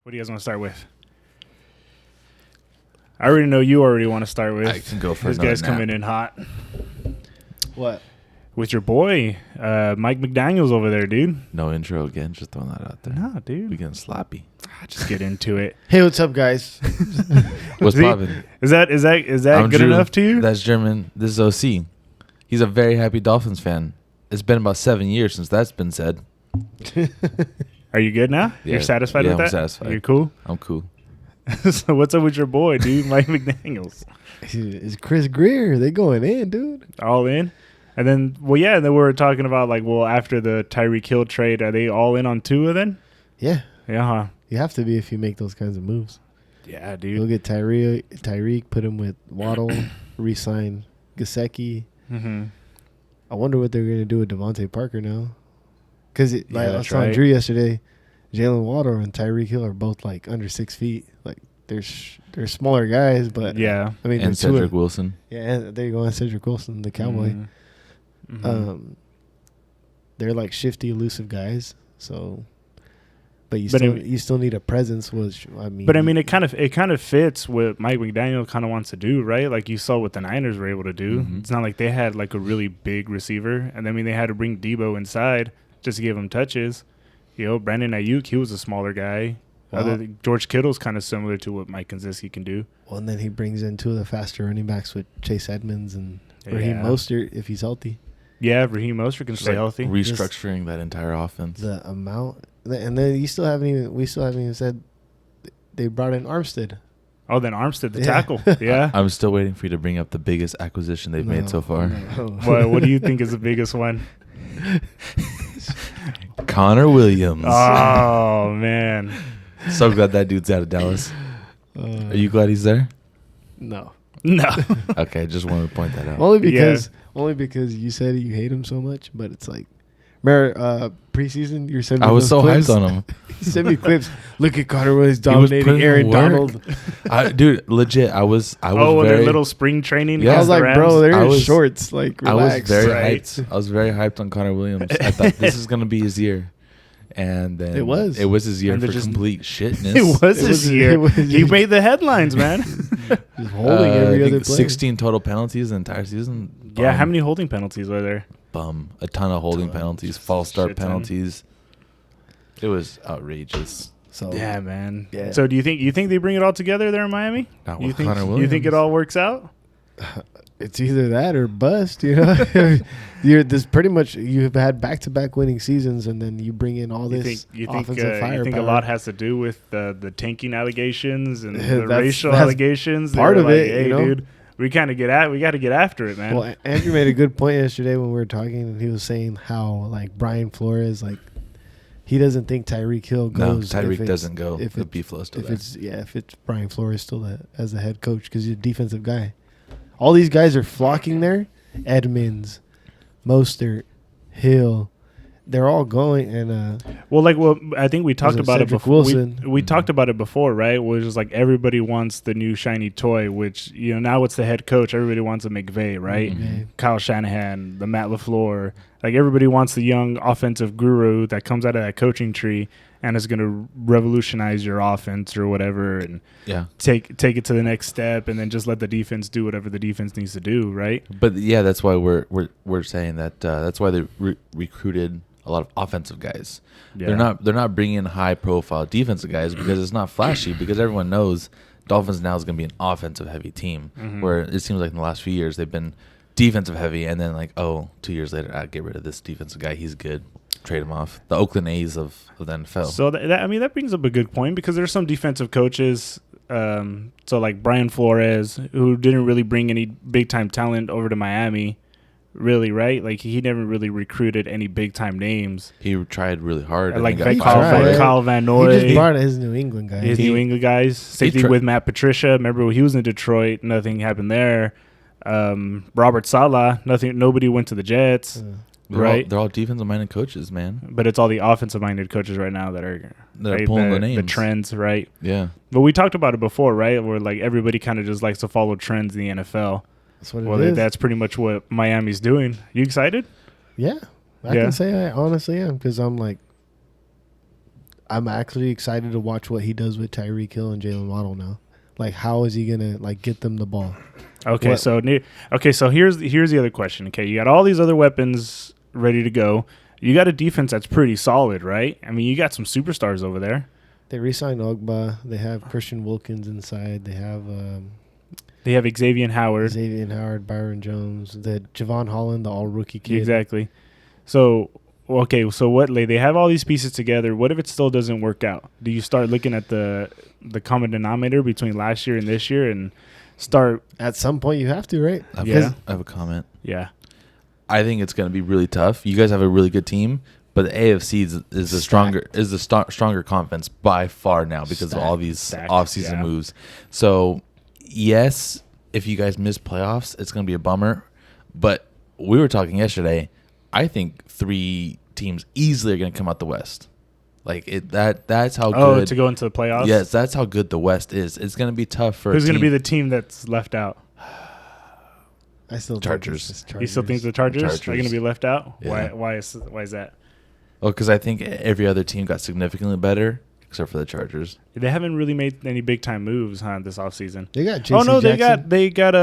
What do you guys want to start with? I already know you already want to start with. I can go for this guy's coming in hot. What? With your boy, Mike McDaniel's over there, dude. No intro again. Just throwing that out there. No, dude. We getting sloppy. Just get into it. Hey, what's up, guys? What's See? popping? Is that I'm good Drew. enough to you? That's German. This is OC. He's a very happy Dolphins fan. It's been about 7 years since that's been said. Are you good now? Yeah. You're satisfied Yeah, with that? I'm satisfied. You're cool? I'm cool. So what's up with your boy, dude? Mike McDaniel's. It's Chris Greer. They going in, dude. All in? And then, then we were talking about, after the Tyreek Hill trade, are they all in on Tua then? Yeah. Yeah, huh? You have to be if you make those kinds of moves. Yeah, You'll dude. get Tyreek, put him with Waddle, re-sign Gesicki. Mm-hmm. I wonder what they're going to do with Devontae Parker now. Because I that's saw right. Drew yesterday. Jalen Waddle and Tyreek Hill are both under 6 feet. They're smaller guys, but Yeah. I mean, And the two Cedric are- Wilson. Yeah, and there you go, and Cedric Wilson, the Cowboy. Mm-hmm. They're shifty, elusive guys. So, but you But still need a presence. Which I mean, it kind of fits what Mike McDaniel kind of wants to do, right? Like you saw what the Niners were able to do. Mhm. It's not like they had a really big receiver, and they had to bring Debo inside just to give him touches. Brandon Ayuk, he was a smaller guy. Wow. George Kittle's kind of similar to what Mike Gesicki can do. Well, and then he brings in two of the faster running backs with Chase Edmonds and Raheem Yeah. Mostert if he's healthy. Yeah, Raheem Mostert can stay healthy. Restructuring that entire offense. The amount, and then we still haven't even said they brought in Armstead. Oh, then Armstead, the Yeah. tackle. Yeah. I'm still waiting for you to bring up the biggest acquisition they've made so far. No. What do you think is the biggest one? Connor Williams. Oh, man. So glad that dude's out of Dallas. Are you glad he's there? No. No. Okay, just wanted to point that out. Only because you said you hate him so much, but it's remember preseason you sent me I was so clips? hyped on him. You sent me clips. Look at Connor Williams He was putting dominating in Aaron work. Donald. Dude, legit, I was Oh, very their little spring training. Yeah. I against was the like, bro, Rams? they're I in was- shorts. Relax. I was very Right. hyped. I was very hyped on Connor Williams. I thought this is gonna be his year, and then It was. his year And for they're just- complete shitness. It was It his was- year. it was- He made the headlines, man. Just holding I every think other play. 16 total penalties the entire season. Yeah, how Bum. many holding penalties were there? A ton of holding penalties, false start Shit ton. penalties. It was outrageous. So Yeah, man. Yeah. So do you think they bring it all together there in Miami? Not You with think Connor you Williams. think it all works out? it's either that or bust. This pretty much you've had back-to-back winning seasons, and then you bring in all this offensive firepower. you think a lot has to do with the tanking allegations and the That's- racial that's allegations? They part were of like, it, Hey, you know? dude, we got to get after it, man. Well, Andrew made a good point yesterday when we were talking, and he was saying how Brian Flores, he doesn't think Tyreek Hill No, goes. Tyreek doesn't go. if The it- beef still If there. it's Brian Flores still as the head coach, because he's a defensive guy. All these guys are flocking there. Edmonds, Mostert, Hill, they're all going, and I think we talked it about it Cedric before. Wilson? We talked about it before, right? Which is everybody wants the new shiny toy. Which now it's the head coach. Everybody wants a McVay, right? Mhm. Kyle Shanahan, the Matt LaFleur. Everybody wants the young offensive guru that comes out of that coaching tree and is going to revolutionize your offense or whatever, and Yeah, take it to the next step, and then just let the defense do whatever the defense needs to do, right? but yeah, that's why we're saying that. That's why they recruited a lot of offensive guys. Yeah. They're not bringing in high profile defensive guys because it's not flashy. Because everyone knows Dolphins now is going to be an offensive heavy team. Mhm. Where it seems like in the last few years they've been defensive heavy, and then 2 years later, I get rid of this defensive guy. He's good. Trade him off. The Oakland A's of the NFL. So that brings up a good point, because there's some defensive coaches, Brian Flores, who didn't really bring any big time talent over to Miami, really, right? He never really recruited any big time names, He tried really hard. and like he got He fired tried. for it. Kyle Van he Noy, just brought his New England guys. his New England guys. Same thing tried- with Matt Patricia. Remember when he was in Detroit? Nothing happened there. Robert Saleh, nothing. Nobody went to the Jets. Right. They're all defensive minded coaches, man. But it's all the offensive-minded coaches right now that are They're pulling the names. the trends, right? Yeah. But we talked about it before, right? Where everybody kind of just likes to follow trends in the NFL. That's what Well, it is. that's pretty much what Miami's doing. You excited? Yeah, I Yeah. can say I honestly am, because I'm I'm actually excited to watch what he does with Tyreek Hill and Jalen Waddle now. Like, how is he gonna like get them the ball? Okay, What- so here's the other question. Okay, you got all these other weapons ready to go. You got a defense that's pretty solid, right? I mean, you got some superstars over there. They re-signed Ogba. They have Christian Wilkins inside. They have They have Xavier Howard. Xavier Howard, Byron Jones, the Javon Holland, the all-rookie kid. Exactly. So, okay, so what? Like, they have all these pieces together. What if it still doesn't work out? Do you start looking at the common denominator between last year and this year and start? At some point, you have to, right? I have a comment. Yeah. I think it's going to be really tough. You guys have a really good team, but the AFC is the stronger conference by far now because of all these offseason moves. So, yes, if you guys miss playoffs, it's going to be a bummer. But we were talking yesterday. I think 3 teams easily are going to come out the West. Like that's how good. Oh, to go into the playoffs? Yes, that's how good the West is. It's going to be tough for. Who's going to be the team that's left out? I still Chargers. think it's Chargers. You still think the Chargers are going to be left out? Yeah. Why is that? Oh, because I think every other team got significantly better except for the Chargers. They haven't really made any big time moves, this offseason. They got JC Jackson. they got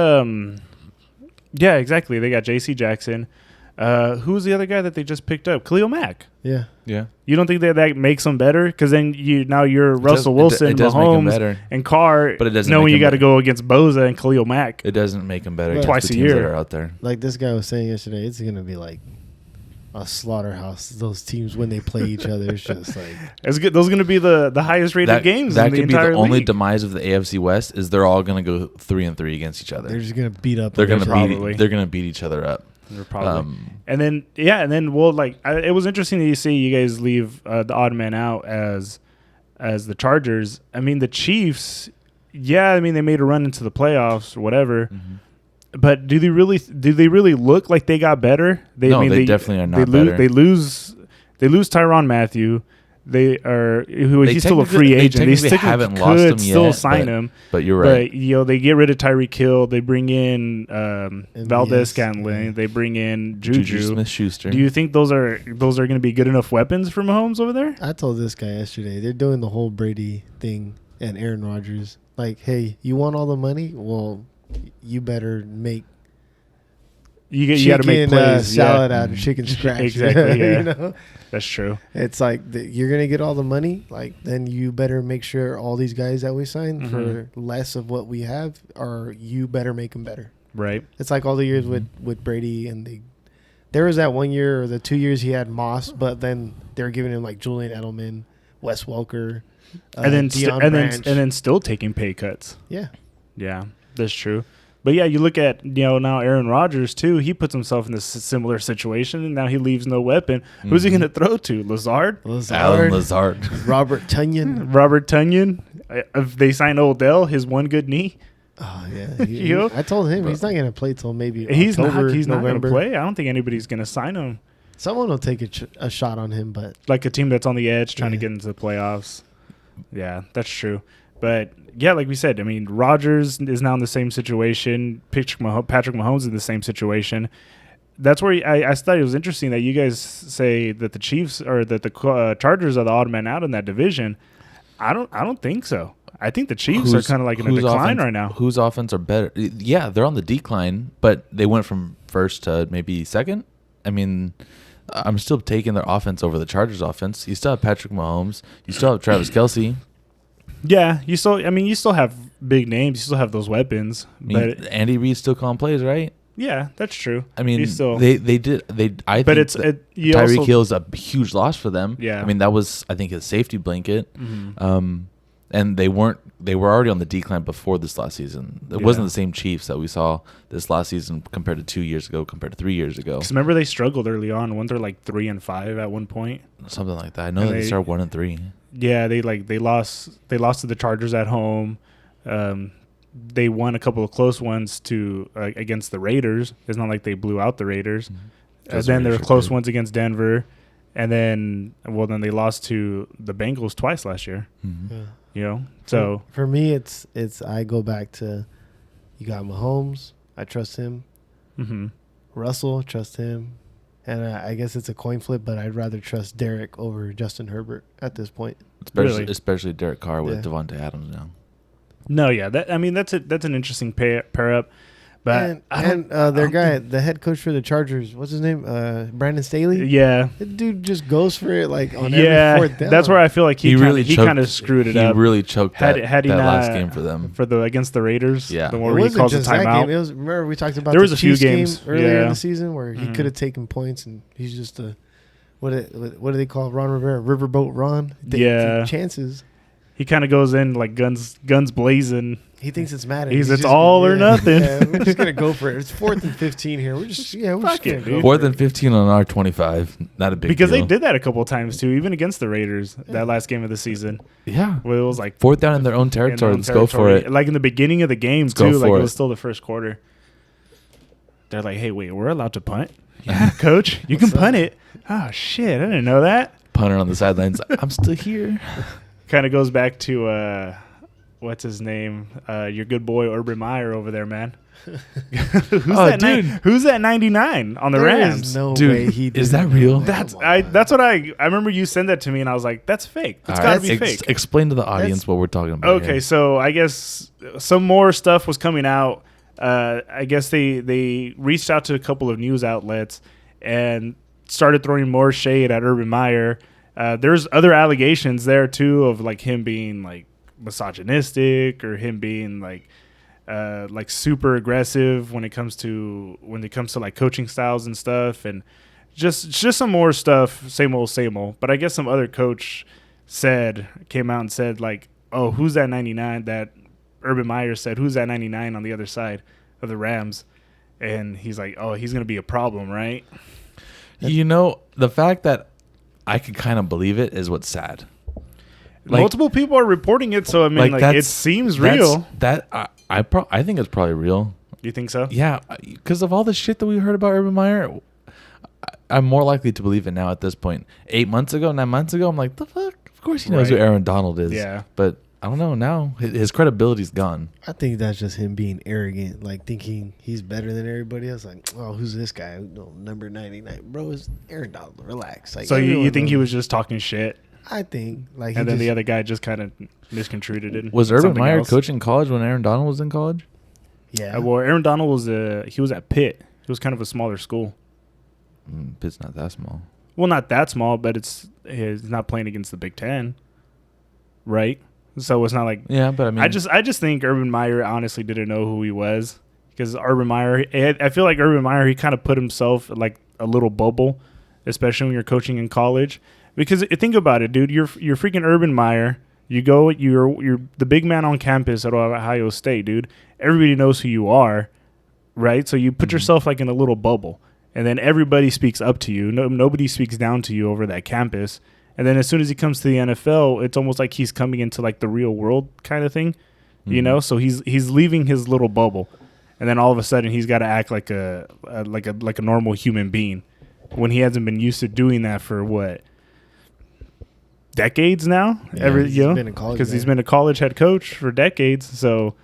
yeah, exactly. They got JC Jackson. Who's the other guy that they just picked up? Khalil Mack. Yeah. You don't think that makes them better? Because then you're Russell Wilson, it does make them Mahomes, better. and Carr. But it doesn't knowing make you them got to go against Boza and Khalil Mack. It doesn't make them better Well, against twice the a teams year. that are out there. Like this guy was saying yesterday, it's going to be like a slaughterhouse. Those teams, when they play each other, it's just like... It's good. Those are going to be the highest rated games that in the could be entire the only league. demise of the AFC West is they're all going to go 3-3 against each other. They're just going to beat up. They're going each to other. Probably. they're going to beat each other up. Probably. And then it was interesting to see you guys leave the odd man out as the Chargers. I mean, the Chiefs, they made a run into the playoffs or whatever. Mm-hmm. But do they really look like they got better? They definitely are not better. They lose Tyrann Mathieu. He's still a free agent. They still haven't lost him still yet, sign him. But you're right. But they get rid of Tyreek Hill. They bring in Valdez MVS, Scantling. yeah. They bring in Juju Smith-Schuster. Do you think those are going to be good enough weapons for Mahomes over there? I told this guy yesterday, they're doing the whole Brady thing and Aaron Rodgers. Like, hey, you want all the money? Well, you better make You got to make plays. salad out of chicken scratch. Exactly. Yeah, you know? That's true. It's like you're gonna get all the money. Like, then you better make sure all these guys that we signed for less of what we have, you better make them better. Right. It's like all the years with Brady, and there was that 1 year or the 2 years he had Moss, but then they were giving him like Julian Edelman, Wes Welker, and then Deion Branch. still taking pay cuts. Yeah. Yeah, that's true. But yeah, you look at now Aaron Rodgers too. He puts himself in this similar situation, and now he leaves no weapon. Who's he going to throw to? Lazard, Alan Lazard, Robert Tunyon. Robert Tunyon. If they sign Odell, his one good knee. Oh You yeah, I told him he's not going to play till maybe he's October, not going to November. play. I don't think anybody's going to sign him. Someone will take a shot on him, but Like a team that's on the edge trying to Yeah. get into the playoffs. Yeah, that's true. But yeah, like we said, I mean, Rodgers is now in the same situation. Patrick Mahomes is in the same situation. That's where I thought it was interesting that you guys say that the Chiefs or that the Chargers are the odd man out in that division. I don't think so. I think the Chiefs are kind of like in a decline right now. Whose offense are better? Yeah, they're on the decline, but they went from first to maybe second. I mean, I'm still taking their offense over the Chargers' offense. You still have Patrick Mahomes. You still have Travis Kelce. Yeah, you still have big names. You still have those weapons. I mean, But Andy Reid still calling plays, right? yeah, that's true. I mean, You still, I think Tyreek Hill is a huge loss for them. Yeah. I mean, that was, I think, his safety blanket. Mhm. And they were already on the decline before this last season. It wasn't the same Chiefs that we saw this last season compared to 2 years ago, compared to 3 years ago. 'Cause remember they struggled early on. Weren't they like 3-5 at one point? Something like that. I know And that they they- started 1-3. Yeah, they lost to the Chargers at home. They won a couple of close ones against the Raiders. It's not like they blew out the Raiders. That's Then there were very close true. ones against Denver, and then they lost to the Bengals twice last year. Mhm. yeah. You know, so for me, it's I go back to you got Mahomes. I trust him. mhm. Russell, trust him. And I guess it's a coin flip, but I'd rather trust Derek over Justin Herbert at this point. Especially Derek Carr with Devontae Adams now. No, yeah, that's an interesting pair up. But their guy, the head coach for the Chargers, what's his name? Brandon Staley. Yeah, the dude just goes for it like on every fourth down. That's where I feel like he kind of screwed it up. He really choked that last game for them against the Raiders. Yeah, the one where he calls a timeout. Remember we talked about there was a few games earlier in the season where he could have taken points, and he's just what do they call Ron Rivera? Riverboat Ron. Chances. He kind of goes in like guns blazing. He thinks it's Madden. It's all or nothing. Yeah, we're just gonna go for it. It's 4th and 15 here. We're just gonna go. 4th and 15 on our 25. Not a big because deal. they did that a couple of times too, even against the Raiders. That last game of the season. Yeah, where it was like 4th down in their own territory. Let's go for it. Like in the beginning of the game too. Like it was still the first quarter. They're like, "Hey, wait, we're allowed to punt? Yeah, coach, you can punt it." Oh shit, I didn't know that. Punter on the sidelines. I'm still here. Kind of goes back to what's his name? Your good boy Urban Meyer over there, man. Who's that 99 on the Rams? Is no way he did. Is that real? That's what I remember you sent that to me and I was like, that's fake. It's gotta be fake. Explain to the audience what we're talking about. Okay, so I guess some more stuff was coming out. I guess they reached out to a couple of news outlets and started throwing more shade at Urban Meyer. There's other allegations there too of like him being like misogynistic or him being like super aggressive when it comes to like coaching styles and stuff, and just some more stuff, same old. But I guess some other coach came out and said like, oh, who's that 99? That Urban Meyer said, who's that 99 on the other side of the Rams? And he's like, oh, he's gonna be a problem, right? The fact that I could kind of believe it is what's sad. Like, multiple people are reporting it, so I mean, like it seems real. I think it's probably real. You think so? Yeah, because of all the shit that we heard about Urban Meyer, I'm more likely to believe it now at this point. 9 months ago, I'm like, the fuck? Of course he knows who Aaron Donald is. Yeah. But I don't know now. His credibility's gone. I think that's just him being arrogant, like thinking he's better than everybody else. Like, oh, who's this guy? No, number 99. Bro, it's Aaron Donald. Relax. Like, so you think he was just talking shit? I think. And then the other guy just kind of misconstrued it. Was Urban Meyer coaching college when Aaron Donald was in college? Yeah. Well, Aaron Donald was at Pitt. It was kind of a smaller school. Pitt's not that small. Well, not that small, but it's not playing against the Big Ten, right? So it's not like but I mean, I just think Urban Meyer honestly didn't know who he was, because Urban Meyer, I feel like Urban Meyer, he kind of put himself in like a little bubble, especially when you're coaching in college. Because think about it, dude, you're freaking Urban Meyer. You're the big man on campus at Ohio State, dude. Everybody knows who you are, right? So you put yourself like in a little bubble, and then everybody speaks up to you. Nobody speaks down to you over that campus. And then as soon as he comes to the NFL, it's almost like he's coming into like the real world kind of thing, you know? So he's leaving his little bubble, and then all of a sudden he's got to act like a normal human being when he hasn't been used to doing that for what, decades now? Because he's been a college head coach for decades. So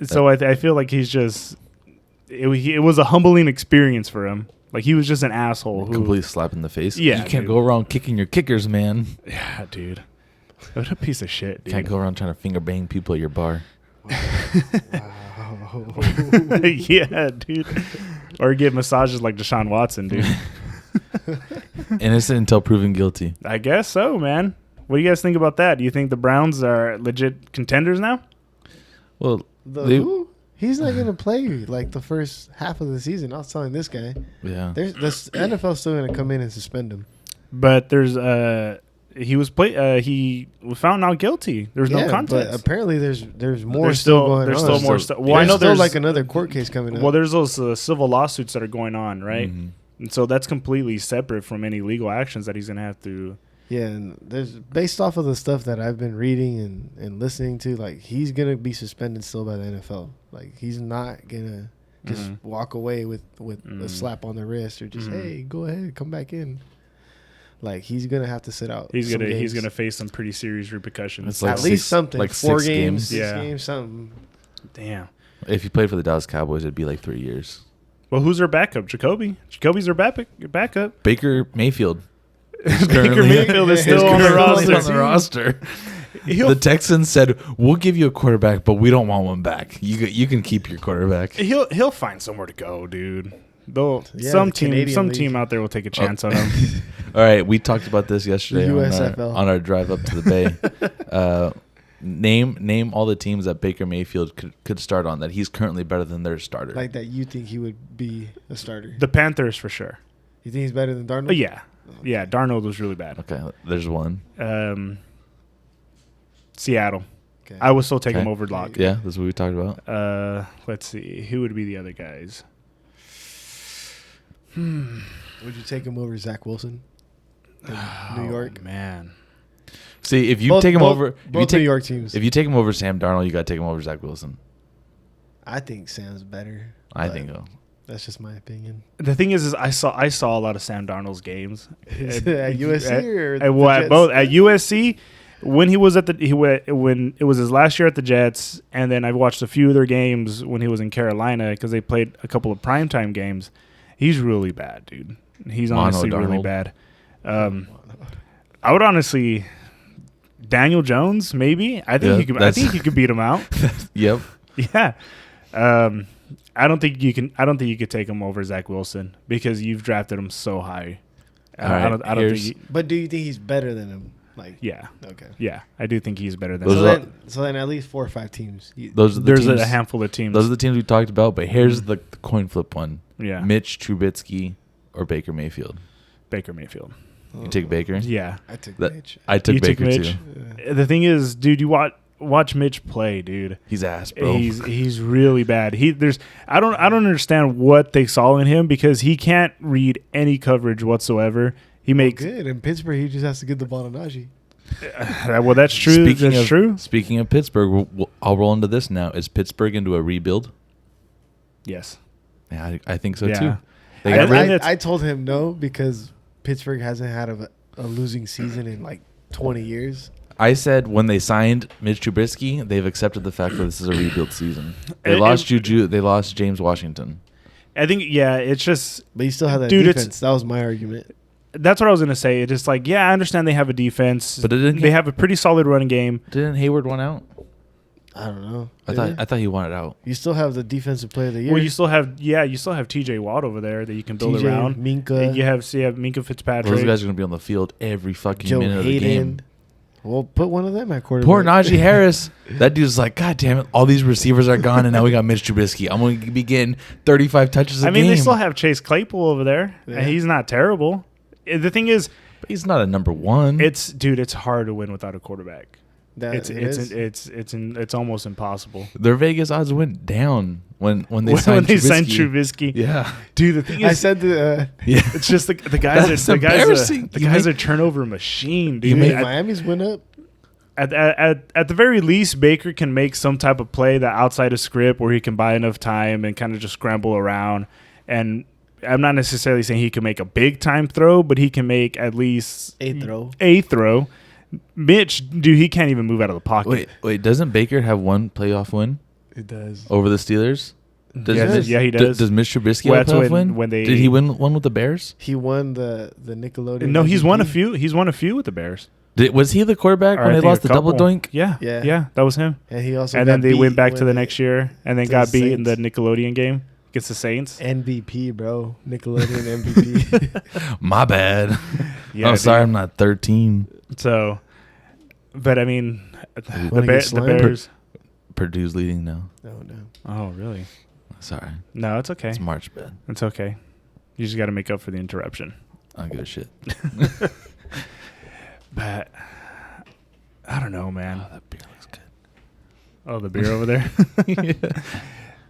I feel like he's just it was a humbling experience for him. Like, he was just an asshole. Complete slap in the face. Yeah, you can't go around kicking your kickers, man. Yeah, dude. What a piece of shit, dude. Can't go around trying to finger bang people at your bar. Yeah, dude. Or get massages like Deshaun Watson, dude. Innocent until proven guilty. I guess so, man. What do you guys think about that? Do you think the Browns are legit contenders now? Well, who? He's not going to play like the first half of the season. I was telling this guy. Yeah. The NFL's still going to come in and suspend him. But there's he was found not guilty. There's no contest. But apparently there's more still going on. There's still more stuff. Well, I know there's like another court case coming up. Well, there's those civil lawsuits that are going on, right? Mm-hmm. And so that's completely separate from any legal actions that he's going to have to. Yeah, and there's based off of the stuff that I've been reading and listening to, like, he's going to be suspended still by the NFL. Like, he's not going to just walk away with a slap on the wrist or just, hey, go ahead, come back in. Like, he's going to have to sit out. He's going to face some pretty serious repercussions. It's like at least something. Like 4 games, games. 6 games, something. Damn. If he played for the Dallas Cowboys, it'd be like 3 years. Well, who's their backup? Jacoby. Jacoby's their backup. Baker Mayfield. Baker Mayfield is still on the roster. The Texans said, "We'll give you a quarterback, but we don't want one back. You can keep your quarterback." He'll find somewhere to go, dude. Some team out there will take a chance on him. All right, we talked about this yesterday on our drive up to the Bay. Name all the teams that Baker Mayfield could start on that he's currently better than their starter. Like that, you think he would be a starter? The Panthers for sure. You think he's better than Darnold? Yeah. Yeah, Darnold was really bad. Okay, there's one. Seattle. Okay. I would still take him over Locke. Yeah, that's what we talked about. Let's see. Who would be the other guys? Would you take him over Zach Wilson in New York? Man. See, if you take him over... Both New York teams. If you take him over Sam Darnold, you got to take him over Zach Wilson. I think Sam's better. I think so. That's just my opinion. The thing is I saw a lot of Sam Darnold's games at USC or at both at USC when he was at when it was his last year at the Jets, and then I watched a few of their games when he was in Carolina because they played a couple of primetime games. He's really bad, dude. He's honestly really bad. I would honestly Daniel Jones maybe. I think you could beat him out. Yep. Yeah. I don't think you could take him over Zach Wilson because you've drafted him so high. I don't think. But do you think he's better than him? Like, yeah. Okay. Yeah, I do think he's better than him. So then at least 4 or 5 teams. There's a handful of teams. Those are the teams we talked about. But here's the coin flip one. Yeah. Mitch Trubisky or Baker Mayfield. Baker Mayfield. You take Baker? Yeah. I took Mitch. I took Baker too. Yeah. The thing is, dude, you watch Mitch play, dude. He's ass, bro. He's really bad. I don't understand what they saw in him because he can't read any coverage whatsoever. He makes good in Pittsburgh. He just has to get the ball to Najee. Well, that's true. Speaking of Pittsburgh, I'll roll into this now. Is Pittsburgh into a rebuild? Yes. Yeah, I think so too. I told him no because Pittsburgh hasn't had a losing season in like 20 years. I said when they signed Mitch Trubisky, they've accepted the fact that this is a rebuild season. They lost Juju. They lost James Washington. I think, it's just... But you still have that defense. That was my argument. That's what I was going to say. It's just like, I understand they have a defense. But they have a pretty solid running game. Didn't Hayward want out? I don't know. I thought he wanted out. You still have the defensive player of the year. Well, you still have T.J. Watt over there that you can build around. Minka. You have Minka Fitzpatrick. Those guys are going to be on the field every fucking minute of the game. Well, put one of them at quarterback. Poor Najee Harris. That dude's like, God damn it, all these receivers are gone, and now we got Mitch Trubisky. I'm going to be getting 35 touches a game. They still have Chase Claypool over there, and he's not terrible. The thing is, but he's not a number one. It's hard to win without a quarterback. It's almost impossible. Their Vegas odds went down when they signed Trubisky. Yeah, dude. The thing is, I said it's just the guy's a turnover machine, dude. You mean Miami's went up? At the very least, Baker can make some type of play that outside of script where he can buy enough time and kind of just scramble around. And I'm not necessarily saying he can make a big time throw, but he can make at least a throw. Mitch, dude, he can't even move out of the pocket. Wait, doesn't Baker have one playoff win? It does. Over the Steelers? He does. Does Mitch Trubisky have a playoff win? Did he win one with the Bears? He won the Nickelodeon. No, he's won a few. He's won a few with the Bears. Was he the quarterback when they lost the double doink? Yeah, that was him. And he also then they went back to the next year and then got beat in the Nickelodeon game against the Saints. MVP, bro. Nickelodeon MVP. My bad. Sorry, I'm not 13. So, but I mean, the Bears. Purdue's leading now. No. Oh, really? Sorry. No, it's okay. It's March, man. It's okay. You just got to make up for the interruption. I don't give a shit. But I don't know, man. Oh, that beer looks good. Oh, the beer over there.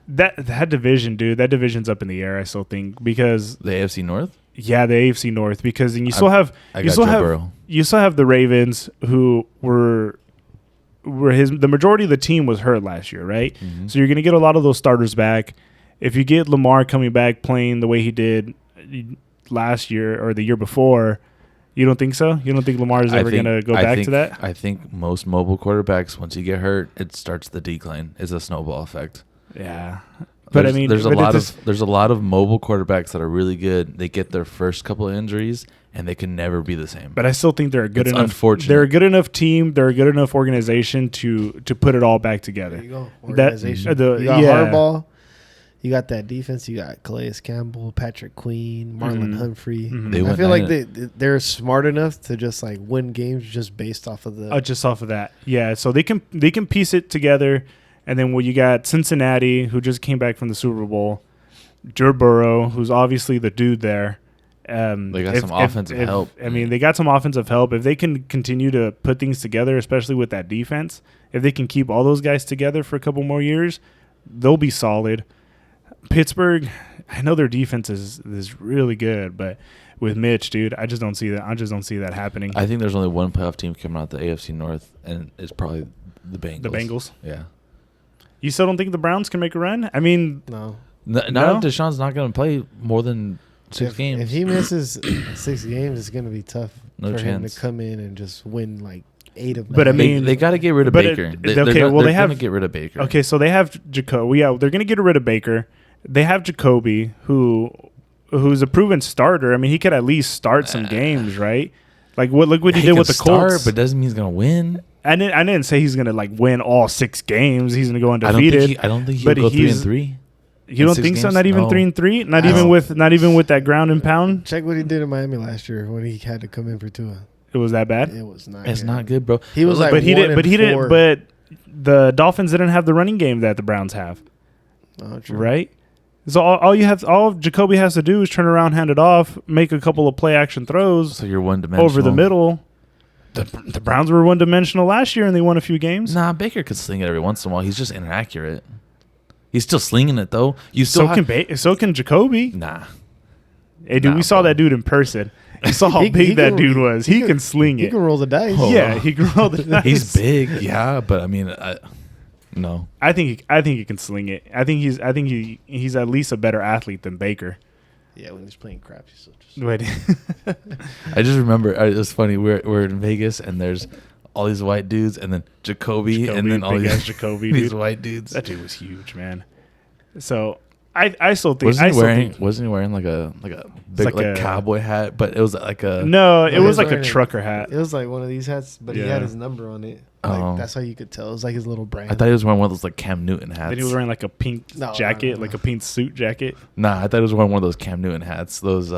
That division, dude. That division's up in the air. I still think because the AFC North. Yeah, the AFC North because you still have the Ravens who were the majority of the team was hurt last year, right? Mm-hmm. So you're going to get a lot of those starters back. If you get Lamar coming back playing the way he did last year or the year before, you don't think so? You don't think Lamar is ever going to go back to that? I think most mobile quarterbacks, once you get hurt, it starts the decline. It's a snowball effect. Yeah. But I mean, there's a lot of mobile quarterbacks that are really good. They get their first couple of injuries and they can never be the same. But I still think they're a good It's enough. unfortunate. They're a good enough team. They're a good enough organization to put it all back together. There you go. Organization. You got Harbaugh. You got that defense. You got Calais Campbell, Patrick Queen, Marlon Humphrey. Mm-hmm. I feel like they're smart enough to just like win games just based off of the just off of that. Yeah, so they can piece it together, and then you got Cincinnati, who just came back from the Super Bowl, Joe Burrow, who's obviously the dude there. They got some offensive help. I mean, they got some offensive help. If they can continue to put things together, especially with that defense, if they can keep all those guys together for a couple more years, they'll be solid. Pittsburgh, I know their defense is really good, but with Mitch, dude, I just don't see that. I just don't see that happening. I think there's only one playoff team coming out the AFC North, and it's probably the Bengals. The Bengals? Yeah. You still don't think the Browns can make a run? I mean, no. Not if Deshaun's not going to play more than 6 games. If he misses 6 games, it's going to be tough for him to come in and just win like 8 of 9. But I mean, they got to get rid of Baker. They're going to get rid of Baker. Okay, so they have Jacoby. Yeah, they're going to get rid of Baker. They have Jacoby, who's a proven starter. I mean, he could at least start some games, right? Like look what he did with the Colts. But doesn't mean he's going to win. I didn't say he's going to like win all 6 games. He's going to go undefeated. I don't think he'll go 3-3. You don't think so? Not even 3-3. Not even with that ground and pound. Check what he did in Miami last year when he had to come in for Tua. It was that bad. It was not. It's not good, bro. He was like, but he didn't. But the Dolphins didn't have the running game that the Browns have. Oh, true. Right. So all Jacoby has to do is turn around, hand it off, make a couple of play action throws. So you're one-dimensional over the middle. The Browns were one-dimensional last year, and they won a few games. Nah, Baker could sling it every once in a while. He's just inaccurate. He's still slinging it though. So can Jacoby. Nah. Hey, dude, we saw that dude in person. You saw how big that dude was. He can sling it. He can roll the dice. Oh. Yeah, he can roll the dice. He's big, yeah, but I mean, no. I think he can sling it. I think he's at least a better athlete than Baker. Yeah, when he's playing crap, he's so just. Wait. I just remember it was funny. We're in Vegas and there's all these white dudes and then Jacoby and then all these Jacoby, these white dudes. That dude was huge, man. So I still think wasn't he wearing like a big like cowboy hat, but it was like a it was like a trucker hat. It was like one of these hats, but he had his number on it. Like, that's how you could tell. It was like his little brand. I thought he was wearing one of those like Cam Newton hats. Then he was wearing like a pink jacket, like a pink suit jacket. Nah, I thought he was wearing one of those Cam Newton hats. Those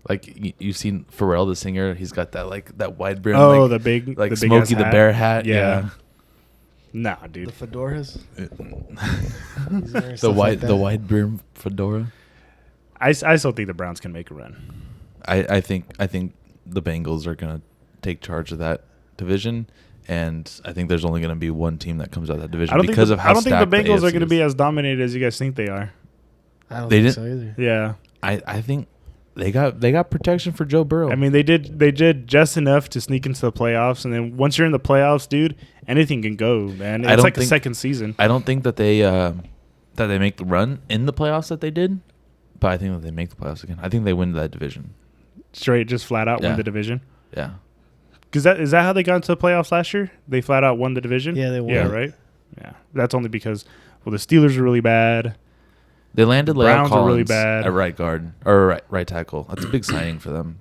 like you've seen Pharrell the singer. He's got that like that wide brim. Oh, the big like the Smokey the Bear hat. Yeah. Nah, dude. The fedoras. the wide brim fedora. I still think the Browns can make a run. I think the Bengals are gonna take charge of that division, and I think there's only gonna be one team that comes out of that division because of how I don't think the Bengals are going to be as dominated as you guys think they are. I don't think so either. Yeah, I think they got protection for Joe Burrow. I mean, they did just enough to sneak into the playoffs, and then once you're in the playoffs, dude, anything can go, man. It's like a second season. I don't think that they make the run in the playoffs that they did, but I think that they make the playoffs again. I think they win that division. Straight, just flat out win the division. Yeah. Because is that how they got into the playoffs last year? They flat out won the division. Yeah, they won. Yeah, right. Yeah, that's only because the Steelers are really bad. They landed Browns Collins are really bad at right guard or right tackle. That's a big signing for them.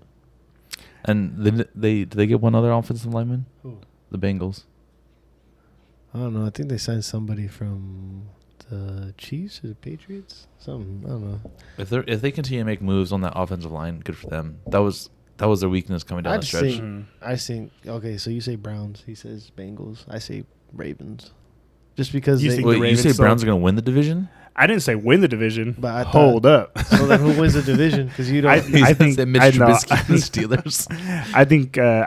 And did they get one other offensive lineman? Who? The Bengals. I don't know. I think they signed somebody from the Chiefs or the Patriots. Something. I don't know. If they continue to make moves on that offensive line, good for them. That was their weakness coming down the stretch. I think. Okay, so you say Browns. He says Bengals. I say Ravens. Just because you say Browns are going to win the division? I didn't say win the division. But I hold up. So then who wins the division? Because you don't. I think Mitch Trubisky and the Steelers. I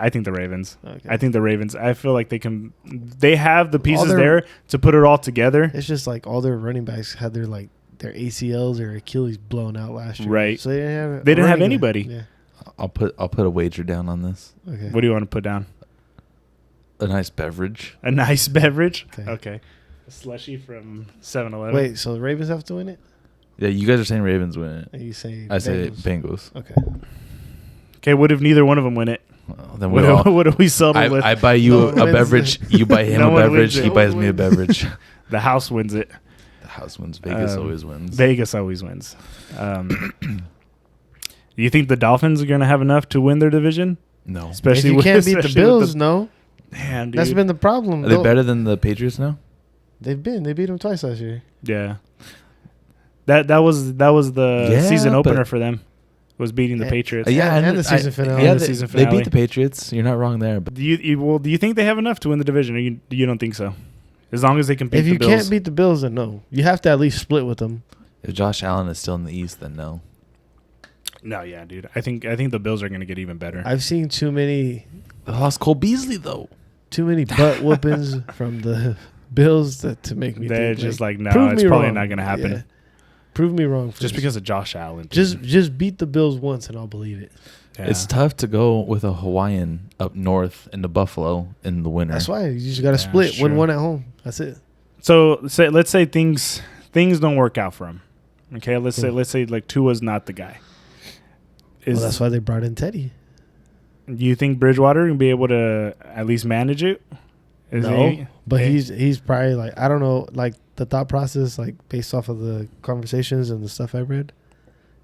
think the Ravens. Okay. I think the Ravens. I feel like they can. They have the pieces there to put it all together. It's just like all their running backs had their ACLs or Achilles blown out last year. Right. So they didn't have anybody. Yeah. I'll put a wager down on this. Okay. What do you want to put down? A nice beverage. A nice beverage. Okay. A slushie from 7-Eleven. Wait, so the Ravens have to win it? Yeah, you guys are saying Ravens win it. And you say I say Bengals. Okay, what if neither one of them win it? Well, then what do we settle with? I buy you a beverage. You buy him a beverage. He buys me a beverage. The house wins it. The House wins. Vegas always wins. Vegas always wins. Do you think the Dolphins are going to have enough to win their division? No. Especially if you can't beat the Bills, no. Damn, dude. That's been the problem. Are they better than the Patriots now? They beat them twice last year. Yeah. That was the season opener for them. Was beating the Patriots. And the season finale. Yeah, the season finale. They beat the Patriots. You're not wrong there. But Do you think they have enough to win the division, or you don't think so? As long as they can beat if the Bills. If you can't beat the Bills, then no. You have to at least split with them. if Josh Allen is still in the East, then no. No, yeah, dude. I think the Bills are going to get even better. I've seen too many. They lost Cole Beasley though. Too many butt whoopings from the Bills to make me. They're think, just like no, it's probably wrong. not going to happen. Yeah. Prove me wrong. Just because of Josh Allen. Just beat the Bills once and I'll believe it. Yeah. It's tough to go with a Hawaiian up north into Buffalo in the winter. That's why you just got to split. Win one at home. That's it. So let's say things don't work out for him. Okay, let's say like Tua's not the guy. Well, that's why they brought in Teddy. Do you think Bridgewater can be able to at least manage it? But he's probably like, I don't know, like the thought process, like based off of the conversations and the stuff I read,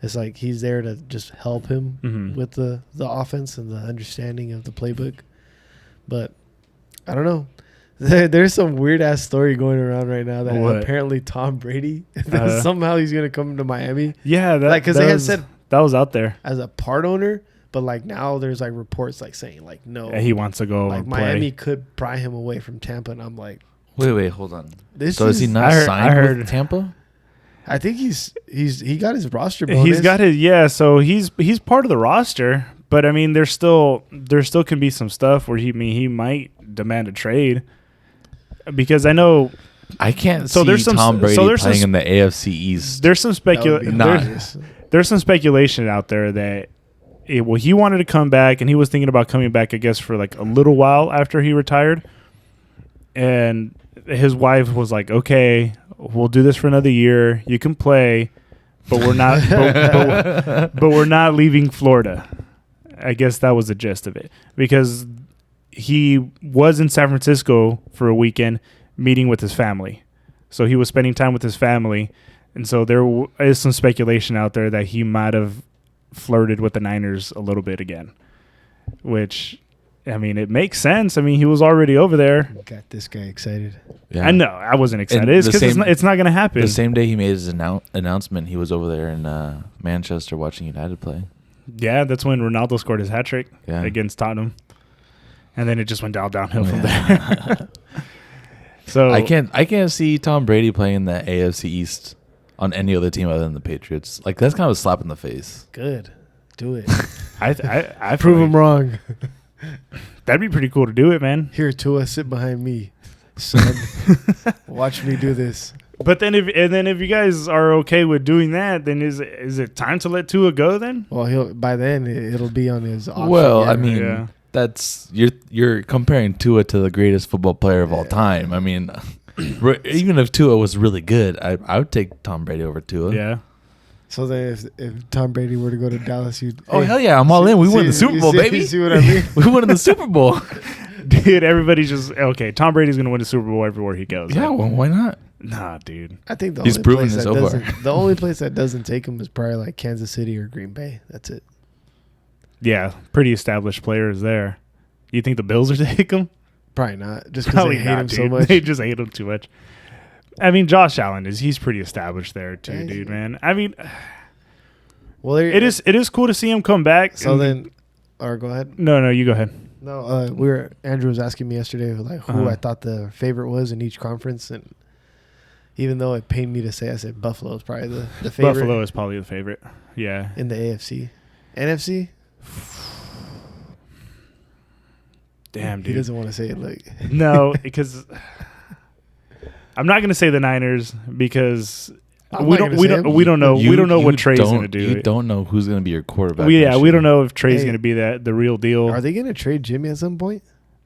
it's like he's there to just help him with the offense and the understanding of the playbook. But I don't know. There's some weird ass story going around right now that apparently Tom Brady somehow he's gonna come to Miami. Yeah, because they had said that was out there as a part owner. But like now, there's like reports like saying like no, he wants to go. Like Miami could pry him away from Tampa, and I'm like, wait, hold on. So is he not signed with Tampa? I think he got his roster bonus. He's got his So he's part of the roster, but I mean there still can be some stuff where he might demand a trade because I know I can't see Tom Brady playing in the AFC East. There's some there's some speculation out there that. He wanted to come back, and he was thinking about coming back, I guess, for like a little while after he retired. And his wife was like, "Okay, we'll do this for another year. You can play, but we're not, but we're not leaving Florida." I guess that was the gist of it, because he was in San Francisco for a weekend meeting with his family, so he was spending time with his family, and so there is some speculation out there that he might have flirted with the Niners a little bit again, which, I mean, it makes sense. I mean, he was already over there. Got this guy excited. Yeah. I know. I wasn't excited. It's because it's not going to happen. The same day he made his announcement, he was over there in Manchester watching United play. Yeah, that's when Ronaldo scored his hat trick against Tottenham, and then it just went downhill from there. So I can't see Tom Brady playing in the AFC East on any other team other than the Patriots. Like, that's kind of a slap in the face. Good. Do it. I prove him wrong. That'd be pretty cool to do it, man. Here, Tua, sit behind me, son. Watch me do this. But then if you guys are okay with doing that, then is it time to let Tua go then? Well, by then it'll be on his option. Well, I mean, that's you're comparing Tua to the greatest football player of all time. I mean, even if Tua was really good, I would take Tom Brady over Tua. Yeah. So then if Tom Brady were to go to Dallas, you'd... hell yeah, I'm all in. We won the Super Bowl, baby. You see what I mean? We won the Super Bowl. Dude, everybody's just... Okay, Tom Brady's going to win the Super Bowl everywhere he goes. Yeah, well, why not? Nah, dude. I think he's proven this so far. The only place that doesn't take him is probably like Kansas City or Green Bay. That's it. Yeah, pretty established players there. You think the Bills are taking him? Probably not. Just because they hate him so much. They just hate him too much. I mean, Josh Allen he's pretty established there too, dude, man. I mean, well, it is cool to see him come back. So then, or go ahead. No, you go ahead. No, Andrew was asking me yesterday like who I thought the favorite was in each conference, and even though it pained me to say, I said Buffalo is probably the favorite. Buffalo is probably the favorite. Yeah. In the AFC, NFC. Damn, dude. He doesn't want to say it. Like no, because I'm not going to say the Niners because we don't know what Trey's going to do. You don't know who's going to be your quarterback. We don't know if Trey's going to be the real deal. Are they going to trade Jimmy at some point?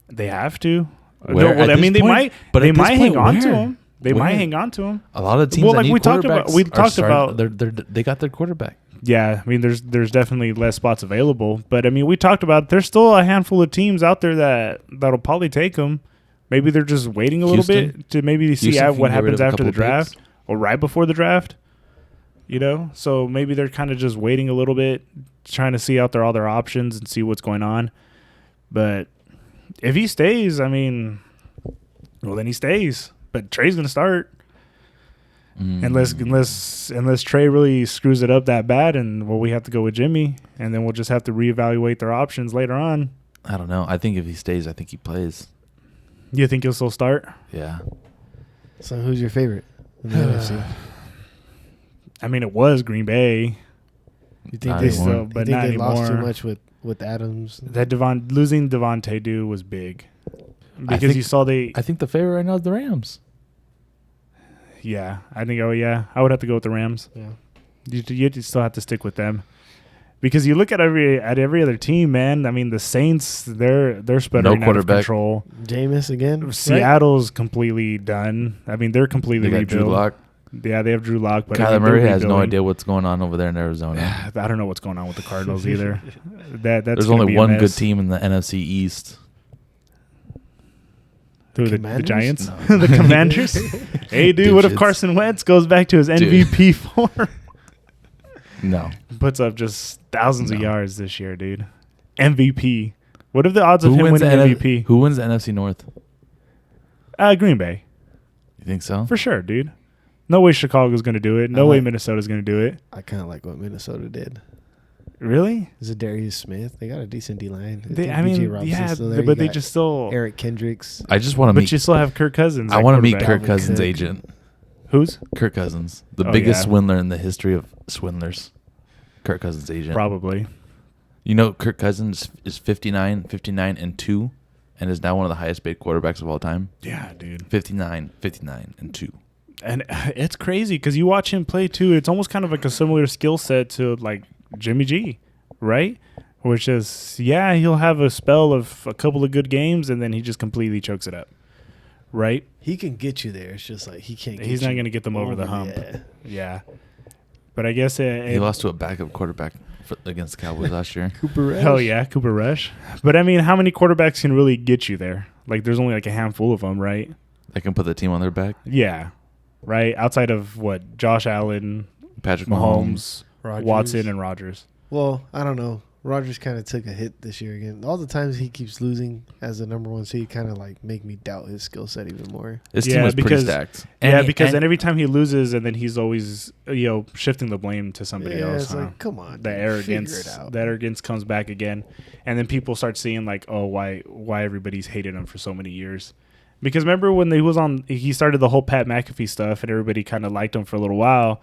They have to. Where, no, well, I mean, they might. But they might hang on to him. They might hang on to him. A lot of teams. Well, like we talked about. They got their quarterback. Yeah, I mean, there's definitely less spots available, but I mean, we talked about there's still a handful of teams out there that'll probably take them. Maybe they're just waiting a little bit to maybe see what happens after the draft. or right before the draft. So maybe they're kind of just waiting a little bit, trying to see out all their options and see what's going on. But if he stays, then he stays. But Trey's gonna start. Unless Trey really screws it up that bad, and we have to go with Jimmy, and then we'll just have to reevaluate their options later on. I don't know. I think if he stays, I think he plays. You think he'll still start? Yeah. So who's your favorite in the NFC? It was Green Bay. You think they still, but not not they lost too anymore. much with Adams? That losing Devontae dude was big because you saw I think the favorite right now is the Rams. Yeah, I think. Oh yeah, I would have to go with the Rams. Yeah, you still have to stick with them because you look at every other team, man. The Saints, they're sputtering out of control. Jameis again. Seattle's completely done. They're completely they got rebuilt. Drew Lock. Yeah, they have Drew Lock, but Kyler Murray has no idea what's going on over there in Arizona. I don't know what's going on with the Cardinals either. There's only one good team in the NFC East. The Giants? No. The Commanders? Hey, dude, what if Carson Wentz goes back to his MVP form? No. Puts up just thousands of yards this year, dude. MVP. What are the odds of him winning MVP? Who wins the NFC North? Green Bay. You think so? For sure, dude. No way Chicago's going to do it. No way Minnesota's going to do it. I kind of like what Minnesota did. Really? Is it Darius Smith? They got a decent D-line. But they just still... Eric Kendricks. I just want to meet... But you still have Kirk Cousins. I want to meet Kirk Cousins' agent. Who's? Kirk Cousins. The biggest swindler in the history of swindlers. Kirk Cousins' agent. Probably. Kirk Cousins is 59-2, and is now one of the highest paid quarterbacks of all time. Yeah, dude. 59-2. And it's crazy because you watch him play, too. It's almost kind of like a similar skill set to, like, Jimmy G, right? Which is, he'll have a spell of a couple of good games, and then he just completely chokes it up, right? He can get you there. It's just like he can't. He's not going to get them over the hump. Yeah. But I guess he lost to a backup quarterback against the Cowboys last year. Cooper Rush. Hell yeah, Cooper Rush. But how many quarterbacks can really get you there? Like, there's only like a handful of them, right? That can put the team on their back. Yeah, right. Outside of what, Josh Allen, Patrick Mahomes, Rodgers. Watson, and Rodgers. Well, I don't know. Rodgers kind of took a hit this year again. All the times he keeps losing as the number one seed kind of like make me doubt his skill set even more. His team was pretty stacked. Because every time he loses, and then he's always shifting the blame to somebody else. It's like, come on, the arrogance comes back again, and then people start seeing like, oh, why everybody's hated him for so many years. Because remember when he started the whole Pat McAfee stuff, and everybody kind of liked him for a little while.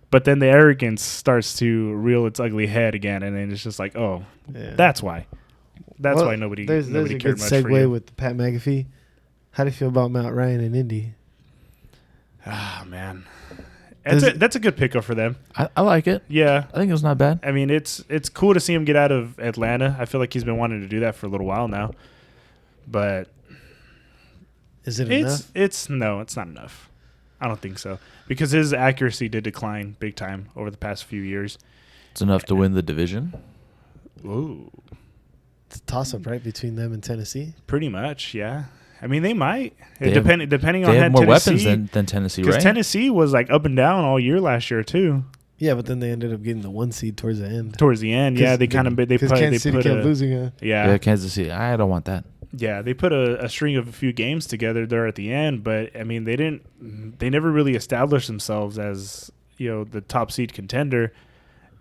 But then the arrogance starts to reel its ugly head again, and then it's just like, oh, that's why. That's why nobody there's cared a good much for you. segue with the Pat McAfee. How do you feel about Matt Ryan in Indy? Ah, man. That's a good pickup for them. I like it. Yeah. I think it was not bad. It's cool to see him get out of Atlanta. I feel like he's been wanting to do that for a little while now. But is it enough? No, it's not enough. I don't think so. Because his accuracy did decline big time over the past few years. It's enough to win the division. Ooh. It's a toss-up, right, between them and Tennessee? Pretty much, yeah. They might. Depending on they have more Tennessee, weapons than Tennessee, right? Because Tennessee was like up and down all year last year, too. Yeah, but then they ended up getting the 1 seed towards the end. Yeah. They kind of Kansas City kept losing. Yeah, Kansas City. I don't want that. Yeah, they put a string of a few games together there at the end, but they never really established themselves as the top seed contender,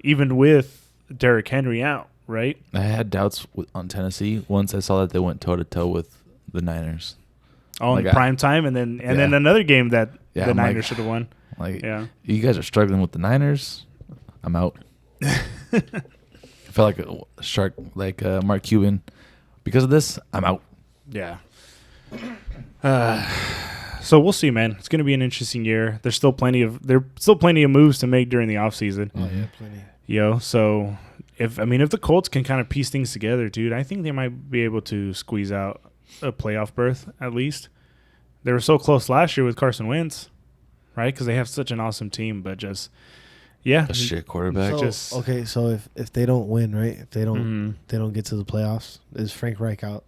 even with Derrick Henry out, right? I had doubts on Tennessee once I saw that they went toe to toe with the Niners. Oh, in prime time, and then another game that the Niners should have won. You guys are struggling with the Niners. I'm out. I felt like a shark, like Mark Cuban. Because of this, I'm out. Yeah. So we'll see, man. It's going to be an interesting year. There's still plenty of moves to make during the offseason. Oh yeah, plenty. So if the Colts can kind of piece things together, dude, I think they might be able to squeeze out a playoff berth at least. They were so close last year with Carson Wentz, right? Because they have such an awesome team, but just a shit quarterback. So if they don't win, right? If they don't get to the playoffs, is Frank Reich out?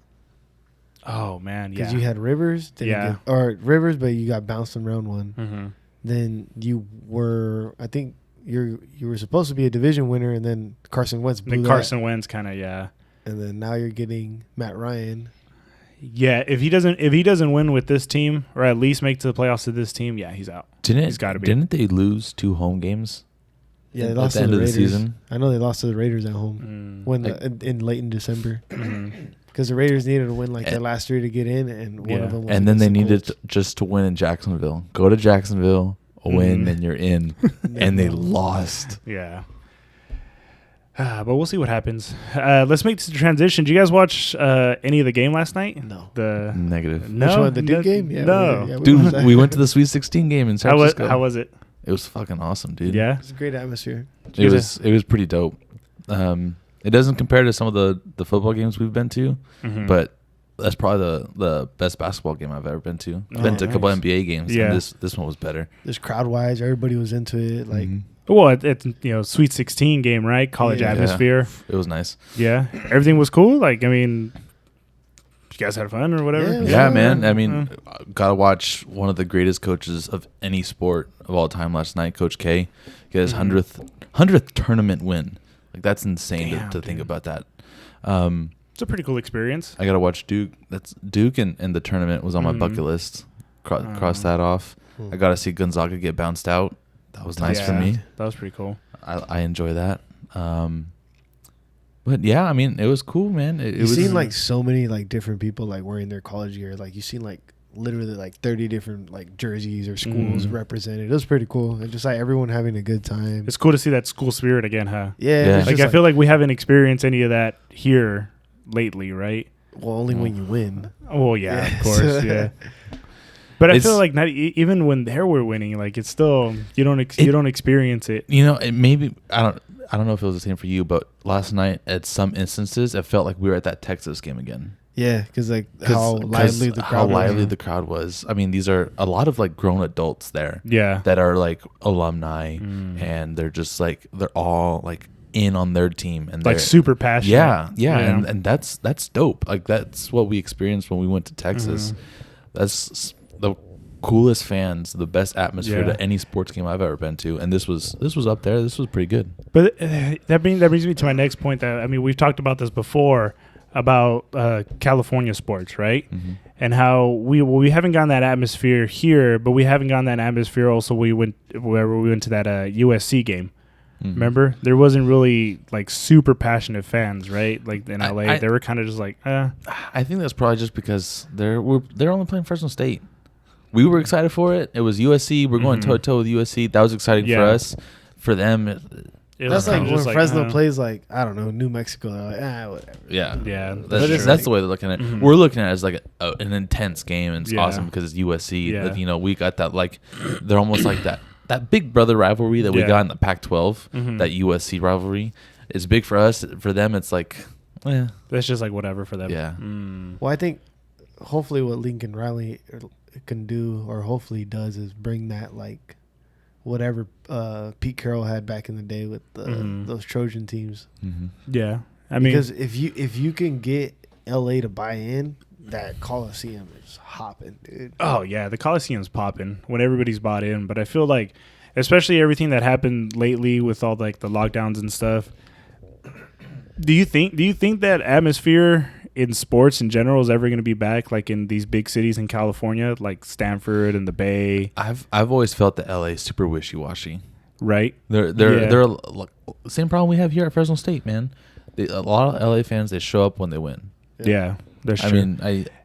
Oh man, yeah. Because you had Rivers, but you got bounced in round one. Mm-hmm. then you were, I think you were supposed to be a division winner, and then Carson Wentz blew that. Carson Wentz kind of, yeah. And then now you're getting Matt Ryan. Yeah, if he doesn't win with this team, or at least make to the playoffs with this team, yeah, he's out. He's got to be. Didn't they lose 2 home games? Yeah, they lost at the end of the season. I know they lost to the Raiders at home in late in December. Because the Raiders needed to win their last 3 to get in, and one of them was and then they needed just to win in Jacksonville. Go to Jacksonville, win, and you're in. And they lost. Yeah. But we'll see what happens. Let's make the transition. Did you guys watch any of the game last night? No. Negative. No. Which one? The Duke game? Yeah, no. Dude, we went to the Sweet 16 game in San Francisco. How was it? It was fucking awesome, dude. Yeah? It's a great atmosphere. It was pretty dope. It doesn't compare to some of the football games we've been to, but that's probably the best basketball game I've ever been to. I've been to a couple NBA games, and this one was better. Just crowd-wise, everybody was into it. Well, it's Sweet 16 game, right? College atmosphere. It was nice. Yeah, everything was cool. You guys had fun or whatever. Yeah, man. I mean, gotta watch one of the greatest coaches of any sport of all time last night, Coach K, get his 100th tournament win. That's insane to think about that. It's a pretty cool experience. I gotta watch Duke. That's Duke and the tournament was on my bucket list. Cross that off. I gotta see Gonzaga get bounced out. That was nice for me. That was pretty cool. I enjoy that. But yeah, I mean, it was cool, man. You've seen so many different people wearing their college gear. You've seen literally 30 different jerseys or schools represented. It was pretty cool. And just everyone having a good time. It's cool to see that school spirit again, huh? Yeah. I feel like we haven't experienced any of that here lately, right? Well, only when you win. Oh yeah, of course, yeah. But I feel like not even when they were winning, it's still you don't experience it. It maybe I don't know if it was the same for you, but last night at some instances it felt like we were at that Texas game again. Yeah, because how lively the crowd was. I mean, these are a lot of grown adults there. Yeah, that are alumni, and they're just they're all in on their team and they're super passionate. Yeah, and that's dope. That's what we experienced when we went to Texas. That's the coolest fans, the best atmosphere to any sports game I've ever been to, and this was up there. This was pretty good. But that brings me to my next point. That we've talked about this before about California sports, right? And how we haven't gotten that atmosphere here, but we haven't gotten that atmosphere also wherever we went to that USC game. Remember, there wasn't really super passionate fans, right? In LA, they were kind of just I think that's probably just because they're only playing Fresno State. We were excited for it. It was USC. We're going toe to toe with USC. That was exciting for us. For them, that's when Fresno plays I don't know, New Mexico. They're whatever. Yeah. That's the way they're looking at it. We're looking at it as an intense game, and it's awesome because it's USC. Yeah. We got that they're almost like that big brother rivalry that we got in the Pac-12. That USC rivalry is big for us. For them, it's that's just whatever for them. Yeah. Well, I think hopefully what Lincoln Riley can do, or hopefully does, is bring that whatever Pete Carroll had back in the day with those Trojan teams. Yeah, because if you can get LA to buy in, that Coliseum is hopping, dude. Oh yeah, the Coliseum's popping when everybody's bought in. But I feel especially everything that happened lately with all the lockdowns and stuff. Do you think that atmosphere in sports in general is ever going to be back in these big cities in California, like Stanford and the Bay? I've always felt that LA is super wishy-washy. Right? They're same problem we have here at Fresno State, man. A lot of LA fans, they show up when they win. Yeah. That's true. I mean,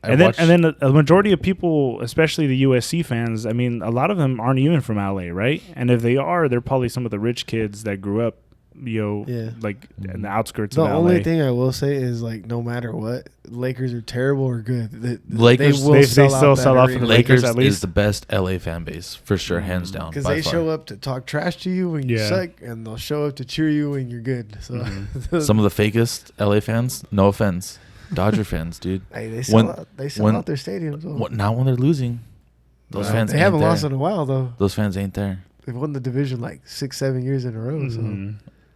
and then a majority of people, especially the USC fans, a lot of them aren't even from LA, right? And if they are, they're probably some of the rich kids that grew up in the outskirts of LA. The only thing I will say is no matter what, Lakers are terrible or good, Lakers they still sell out for the Lakers. At least is the best LA fan base for sure, hands down. Because they show up to talk trash to you when you suck, and they'll show up to cheer you when you're good. So some of the fakest LA fans, no offense, Dodger fans, dude. Hey, they sell out their stadiums. Not when they're losing. Those fans. They haven't lost in a while though. Those fans ain't there. They've won the division 6-7 years in a row. So.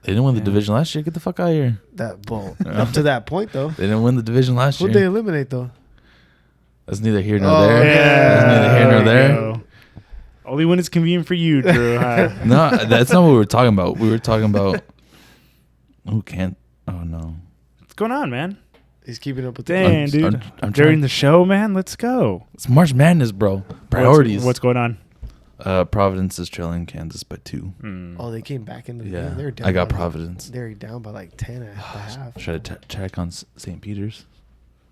They didn't win the division last year. Get the fuck out of here. Up to that point, though. They didn't win the division last year. Who'd they eliminate, though? That's neither here nor there. Yeah. That's neither here nor there. Only when it's convenient for you, Drew. No, that's not what we were talking about. We were talking about who can't. Oh no, what's going on, man? He's keeping up with the Dang, dude. I'm During the show, man, let's go. It's March Madness, bro. Priorities. What's going on? Providence is trailing Kansas by 2. Oh, they came back into the Yeah, game. They were down I got by Providence. They're down by like 10 at the half. Should I check on St. Peter's?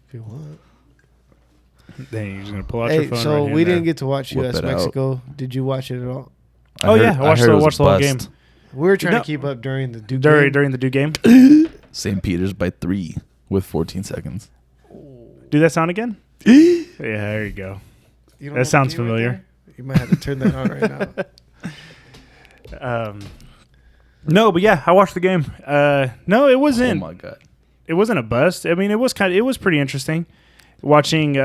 If you want. Dang, you're just gonna pull out your Hey, phone. so right we there. didn't get to watch Whip US it out. Mexico. Did you watch it at all? I watched the whole game. We were trying No. to keep up during the Duke game. During the Duke game. St. Peter's by 3 with 14 seconds. Do that sound again? Yeah, there you go. You don't That know sounds the game familiar. there? You might have to turn that on right now. No, but yeah, I watched the game. No, it Oh wasn't. my god. It wasn't a bust. I mean, it was pretty interesting watching,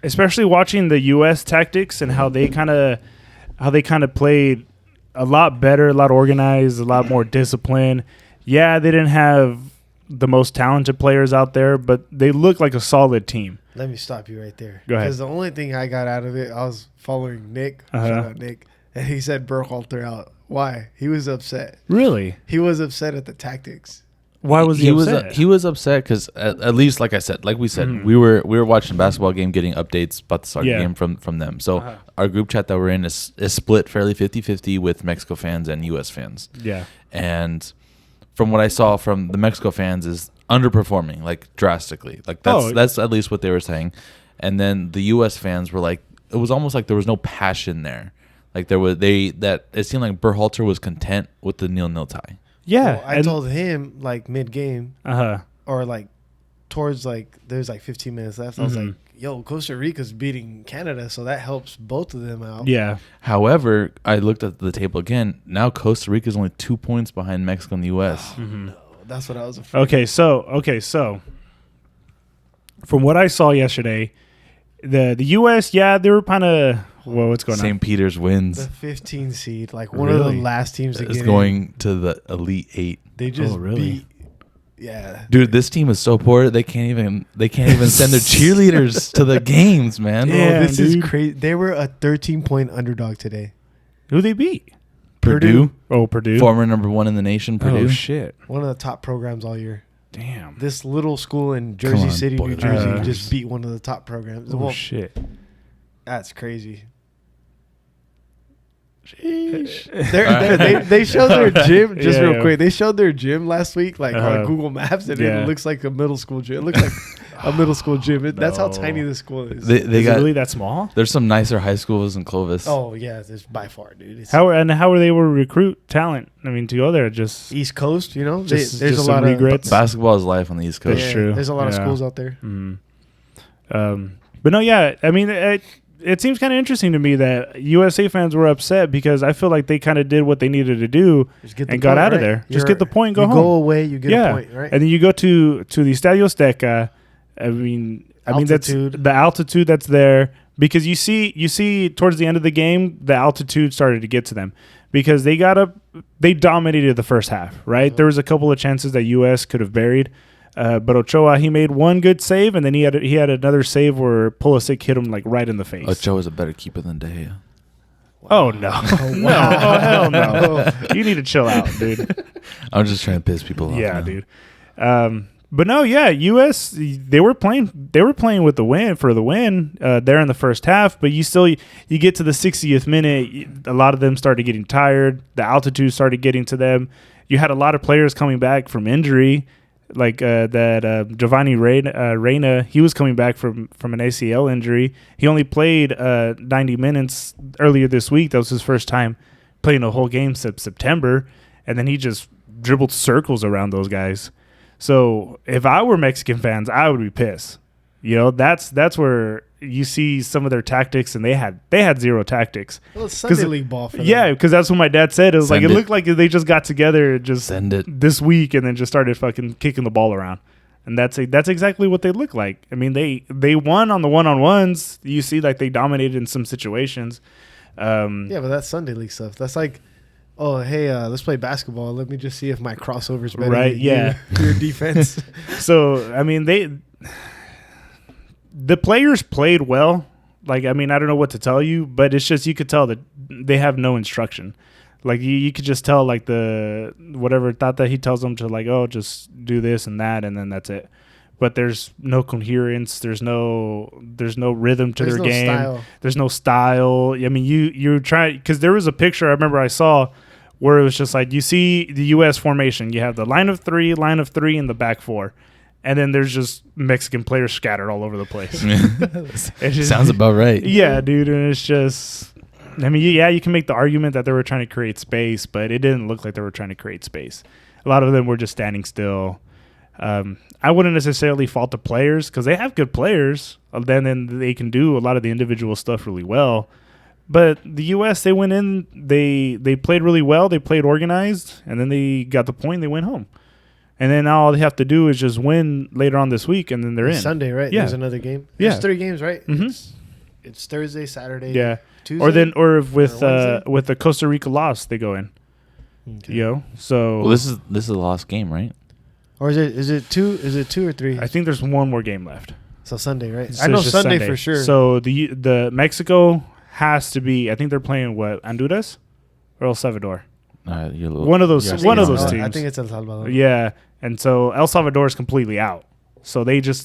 especially watching the U.S. tactics and how they kind of played a lot better, a lot organized, a lot more disciplined. Yeah, they didn't have the most talented players out there, but they looked like a solid team. Let me stop you right there. Go ahead. Because the only thing I got out of it, I was following Nick. Shout out Nick. And he said Berhalter out. Why? He was upset. Really? He was upset at the tactics. Why was he upset? He was upset because at least, like we said, we were watching a basketball game, getting updates about the soccer game from them. So our group chat that we're in is split fairly 50-50 with Mexico fans and U.S. fans. Yeah. And from what I saw from the Mexico fans is underperforming like drastically. Like that's at least what they were saying. And then the U.S. fans were like, it was almost like there was no passion there. Like it seemed like Berhalter was content with the 0-0 tie. Yeah. Well, I told him like mid-game or like towards like there's like 15 minutes left. I was like, yo, Costa Rica's beating Canada, so that helps both of them out. Yeah. However, I looked at the table again. Now Costa Rica is only 2 points behind Mexico and the U.S. No, that's what I was afraid. Okay, so from what I saw yesterday, the U.S. they were kind of what's going on? St. Peter's wins. The 15 seed, like one of the last teams to Is get going to the Elite 8. They just really? beat. Yeah, Dude, this team is so poor they can't even send their cheerleaders to the games, man. Yeah, this is dude. crazy. They were a 13-point underdog today. Who they beat? Purdue. Oh, Purdue. Former number 1 in the nation, Purdue. Oh shit! One of the top programs all year. Damn. This little school in Jersey on, City, New Boilers. Jersey, just beat one of the top programs. Oh Well, shit! that's crazy. Sheesh. They showed their gym just Yeah, real yeah. quick. They showed their gym last week, like on Google Maps, and Yeah. it looks like a middle school gym. It looks like a middle school gym. That's how No. tiny the school is. They Is it got really that small? there's some nicer high schools in Clovis. Oh yeah, it's by far, dude. It's How were they able to recruit talent? I mean, to go there, just East Coast, you know. Just There's a some lot of regrets. Basketball is life on the East Coast. That's true. There's a lot of Yeah. schools out there. But no, yeah. I mean, it seems kind of interesting to me that USA fans were upset because I feel like they kind of did what they needed to do Just get the and got point, out of right? there. Just get the point, go you home. go away, you get Yeah. a point, right? And then you go to the Estadio Azteca. I mean that's Altitude. the altitude that's there because you see towards the end of the game the altitude started to get to them because they dominated the first half, right? There was a couple of chances that US could have buried. But Ochoa, he made one good save, and then he had another save where Pulisic hit him like right in the face. Ochoa is a better keeper than De Gea. Oh no, no, oh hell no! You need to chill out, dude. I'm just trying to piss people off. Yeah, now. dude. But no, yeah, U.S. They were playing with the win there in the first half. But you get to the 60th minute, a lot of them started getting tired. The altitude started getting to them. You had a lot of players coming back from injury. Like Giovanni Reyna, he was coming back from an ACL injury. He only played 90 minutes earlier this week. That was his first time playing a whole game since September, and then he just dribbled circles around those guys. So if I were Mexican fans, I would be pissed. You know, that's where you see some of their tactics, and they had zero tactics. Well, it's Sunday league ball for them. Yeah, because that's what my dad said. It was Send like it. it looked like they just got together just Send it. this week and then just started fucking kicking the ball around. And that's exactly what they look like. I mean, they won on the one-on-ones. You see, like they dominated in some situations. Yeah, but that's Sunday league stuff. That's like, oh, hey, let's play basketball. Let me just see if my crossover's better Right, than yeah. your defense. So I mean, the players played well. Like, I mean, I don't know what to tell you, but it's just you could tell that they have no instruction. Like, you could just tell, like, the whatever thought that he tells them to, like, oh, just do this and that, and then that's it. But there's no coherence. There's no rhythm to their game. Style. There's no style. I mean, you try, because there was a picture I remember I saw where it was just like, you see the U.S. formation. You have the line of three, and the back four. And then there's just Mexican players scattered all over the place. Just, sounds about right. Yeah, dude. And it's just, I mean, yeah, you can make the argument that they were trying to create space, but it didn't look like they were trying to create space. A lot of them were just standing still. I wouldn't necessarily fault the players because they have good players. Then they can do a lot of the individual stuff really well. But the U.S., they went in, they played really well, they played organized, and then they got the point, and they went home. And then now all they have to do is just win later on this week, and then they're in. Sunday, right? Yeah. There's another game. Yeah. There's 3 games, right? Mm-hmm. It's Thursday, Saturday, yeah. Tuesday. Or with the Costa Rica loss, they go in. Okay. You know, so well, this is a lost game, right? Or is it 2? Is it 2 or 3? I think there's one more game left. So Sunday, right? So I know it's just Sunday for sure. So the Mexico has to be. I think they're playing what, Honduras or El Salvador. One of those teams. I think it's El Salvador. Yeah, and so El Salvador is completely out. So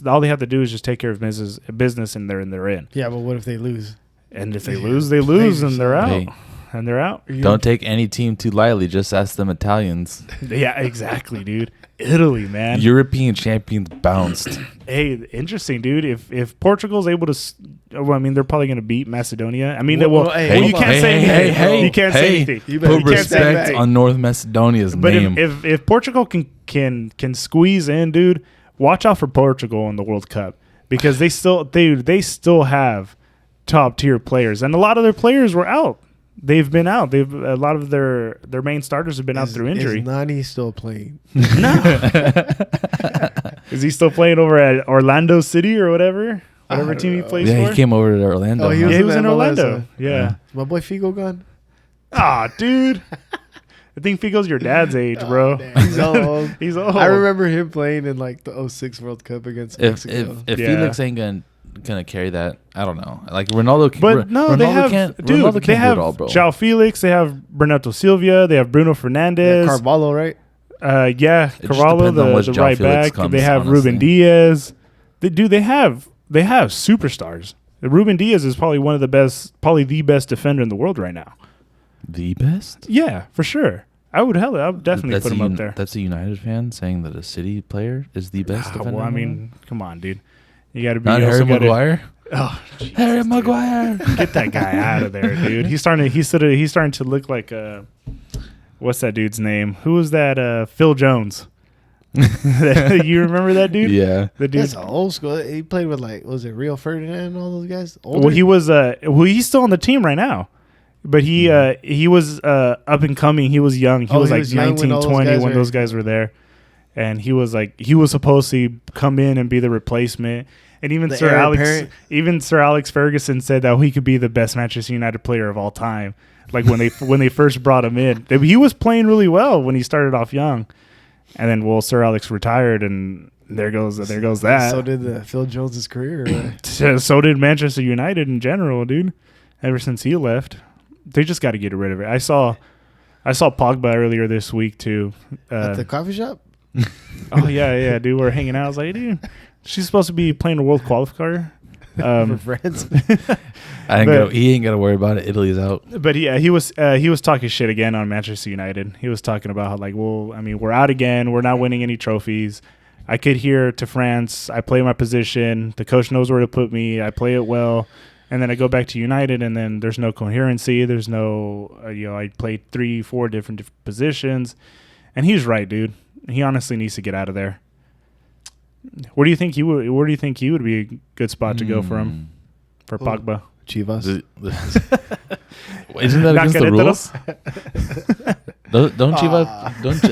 all they have to do is just take care of business, and they're in. Yeah, but what if they lose? And if they lose, they lose, and they're out. Hey. And they're out. Don't take any team too lightly. Just ask them Italians. Yeah, exactly, dude. Italy, man. European champions bounced. Hey, interesting, dude. If Portugal's able to, well, I mean, they're probably going to beat Macedonia. I mean, you can't say anything. You can't say anything. You put respect on North Macedonia's name. But if Portugal can squeeze in, dude, watch out for Portugal in the World Cup because they still have top tier players, and a lot of their players were out. They've been out. A lot of their main starters have been out through injury. Is Nani still playing? No. Is he still playing over at Orlando City or whatever team he plays for? Yeah, he came over to Orlando. Oh, he was in Orlando. Yeah. Is my boy Figo gone? Ah, dude. I think Figo's your dad's age, bro. He's old. He's old. I remember him playing in like the 06 World Cup against Mexico. If Felix ain't gonna carry that, I don't know. Like Ronaldo, but no, Ronaldo they have they have do it all, bro. João Felix, they have Bernardo Silva, they have Bruno Fernandes, Carvalho, right? Carvalho, the right back. They have Ruben Diaz. They have superstars. Ruben Diaz is probably the best defender in the world right now. The best? Yeah, for sure. I would definitely put him up there. That's a United fan saying that a City player is the best defender. Well, I mean, come on, dude. You got to be not Harry Maguire. Oh, geez, Harry Maguire! Get that guy out of there, dude. He's starting to look like what's that dude's name? Who was that? Phil Jones. You remember that dude? Yeah, the dude. That's old school. He played with was it Rio Ferdinand and all those guys? Older? Well, he's still on the team right now. But he was up and coming. He was young. He was like 19, 20 when those guys were there. And he was supposed to come in and be the replacement. And even Sir Alex Ferguson said that he could be the best Manchester United player of all time. Like when they first brought him in, he was playing really well when he started off young. And then Sir Alex retired, and there goes that. So did Phil Jones's career. Right? So did Manchester United in general, dude. Ever since he left, they just got to get rid of it. I saw Pogba earlier this week too. At the coffee shop. Oh yeah, dude. We're hanging out. I was like, dude, she's supposed to be playing a world qualifier. For France. He ain't got to worry about it. Italy's out. But yeah, he was talking shit again on Manchester United. He was talking about how we're out again. We're not winning any trophies. I get here to France. I play my position. The coach knows where to put me. I play it well. And then I go back to United, and then there's no coherency. There's no, I played 3-4 different positions. And he's right, dude. He honestly needs to get out of there. Where do you think he would be a good spot to go for him? For Pogba? Chivas. Isn't that against the rules? Don't Chivas? Don't.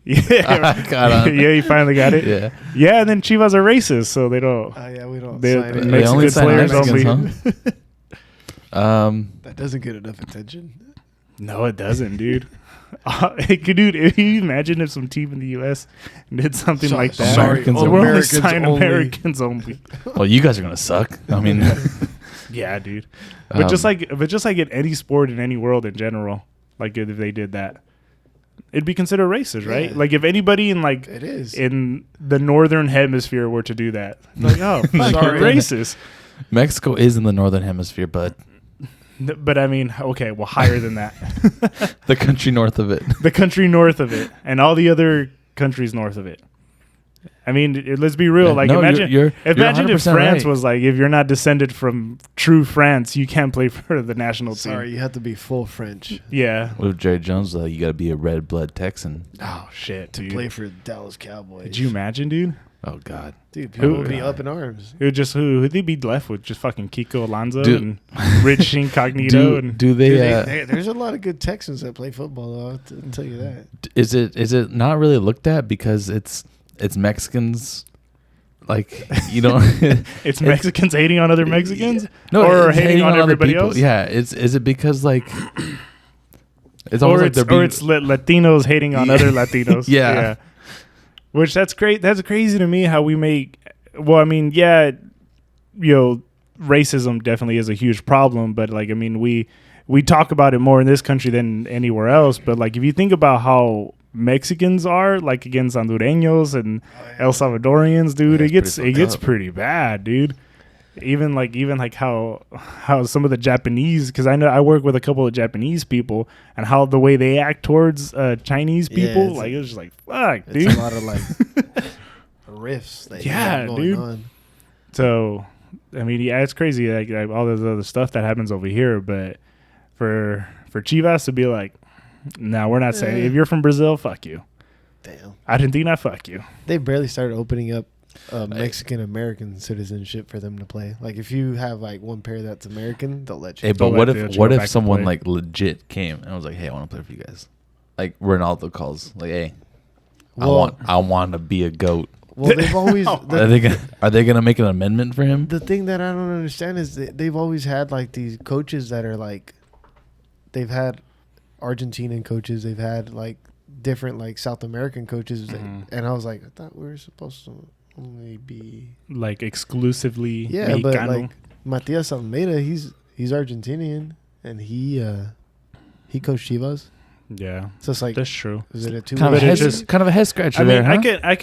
Yeah, yeah, you finally got it. Yeah, and then Chivas are racist, so they don't. Yeah, we don't. They only sign Mexicans, huh? That doesn't get enough attention. No, it doesn't, dude. Dude, if you imagine if some team in the U.S. did something like that. Americans we're only signing Americans only. Well, you guys are gonna suck. I mean, Yeah, dude. But just like in any sport in any world in general, like if they did that, it'd be considered racist, right? Yeah. Like if anybody in like It is. in the northern hemisphere were to do that, like oh, fuck, Sorry. you're racist. Mexico is in the northern hemisphere, but But I mean, okay, well, higher than that. the country north of it. The country north of it, and all the other countries north of it. I mean, let's be real. Yeah, Like, no, imagine you're if 100% France right. was like, if you're not descended from true France, you can't play for the national team. Sorry, you have to be full French Yeah. What if Jerry Jones, you got to be a red blood Texan? Oh shit, to dude. play for Dallas Cowboys. Could you imagine, dude? Oh, God. Dude, people Who- would be up in arms. Who'd they be left with? Just fucking Kiko Alonso Dude. and Rich Incognito and Do they, Dude, there's a lot of good Texans that play football, though. I'll tell you that. is it not really looked at because it's Mexicans? Like, you know, it's Mexicans hating on other Mexicans, no, or it's hating on other everybody people. else. Yeah, is it because like it's Or almost like it's, they're being, or it's Latinos hating on other Latinos. Yeah. Which that's great. That's crazy to me how we make. Well, I mean, yeah, you know, racism definitely is a huge problem. But like, I mean, we talk about it more in this country than anywhere else. But like, if you think about how Mexicans are like against Hondureños and El Salvadorians, dude, Yeah, it gets pretty fucked up. pretty bad, dude. Even like how some of the Japanese, because I know I work with a couple of Japanese people, and how the way they act towards Chinese Yeah, people, it's like it was just like fuck, It's dude. a lot of like riffs that you Yeah, have going dude. on. So, I mean, yeah, it's crazy like all this other stuff that happens over here, but for Chivas to be like, no, we're not saying. If you're from Brazil, fuck you. Damn. Argentina, fuck you. They barely started opening up Mexican American citizenship for them to play. Like if you have like one pair that's American, they'll let you. Hey, but Don't what let the if chill back what if and someone play. like legit came and was like, "Hey, I want to play for you guys." Like Ronaldo calls, like, "Hey, Well- I want to be a goat." Well, they've always Are they gonna make an amendment for him? the thing that I don't understand is that they've always had like these coaches that are like they've had Argentinian coaches, they've had like different like South American coaches, and I was like, I thought we were supposed to only be Like exclusively but Mexicano. like Matias Almeida, he's Argentinian and he coached Chivas, Yeah, so it's like that's true. is it a two? Kind of, But it's just- kind of a head scratcher I mean, there, huh? I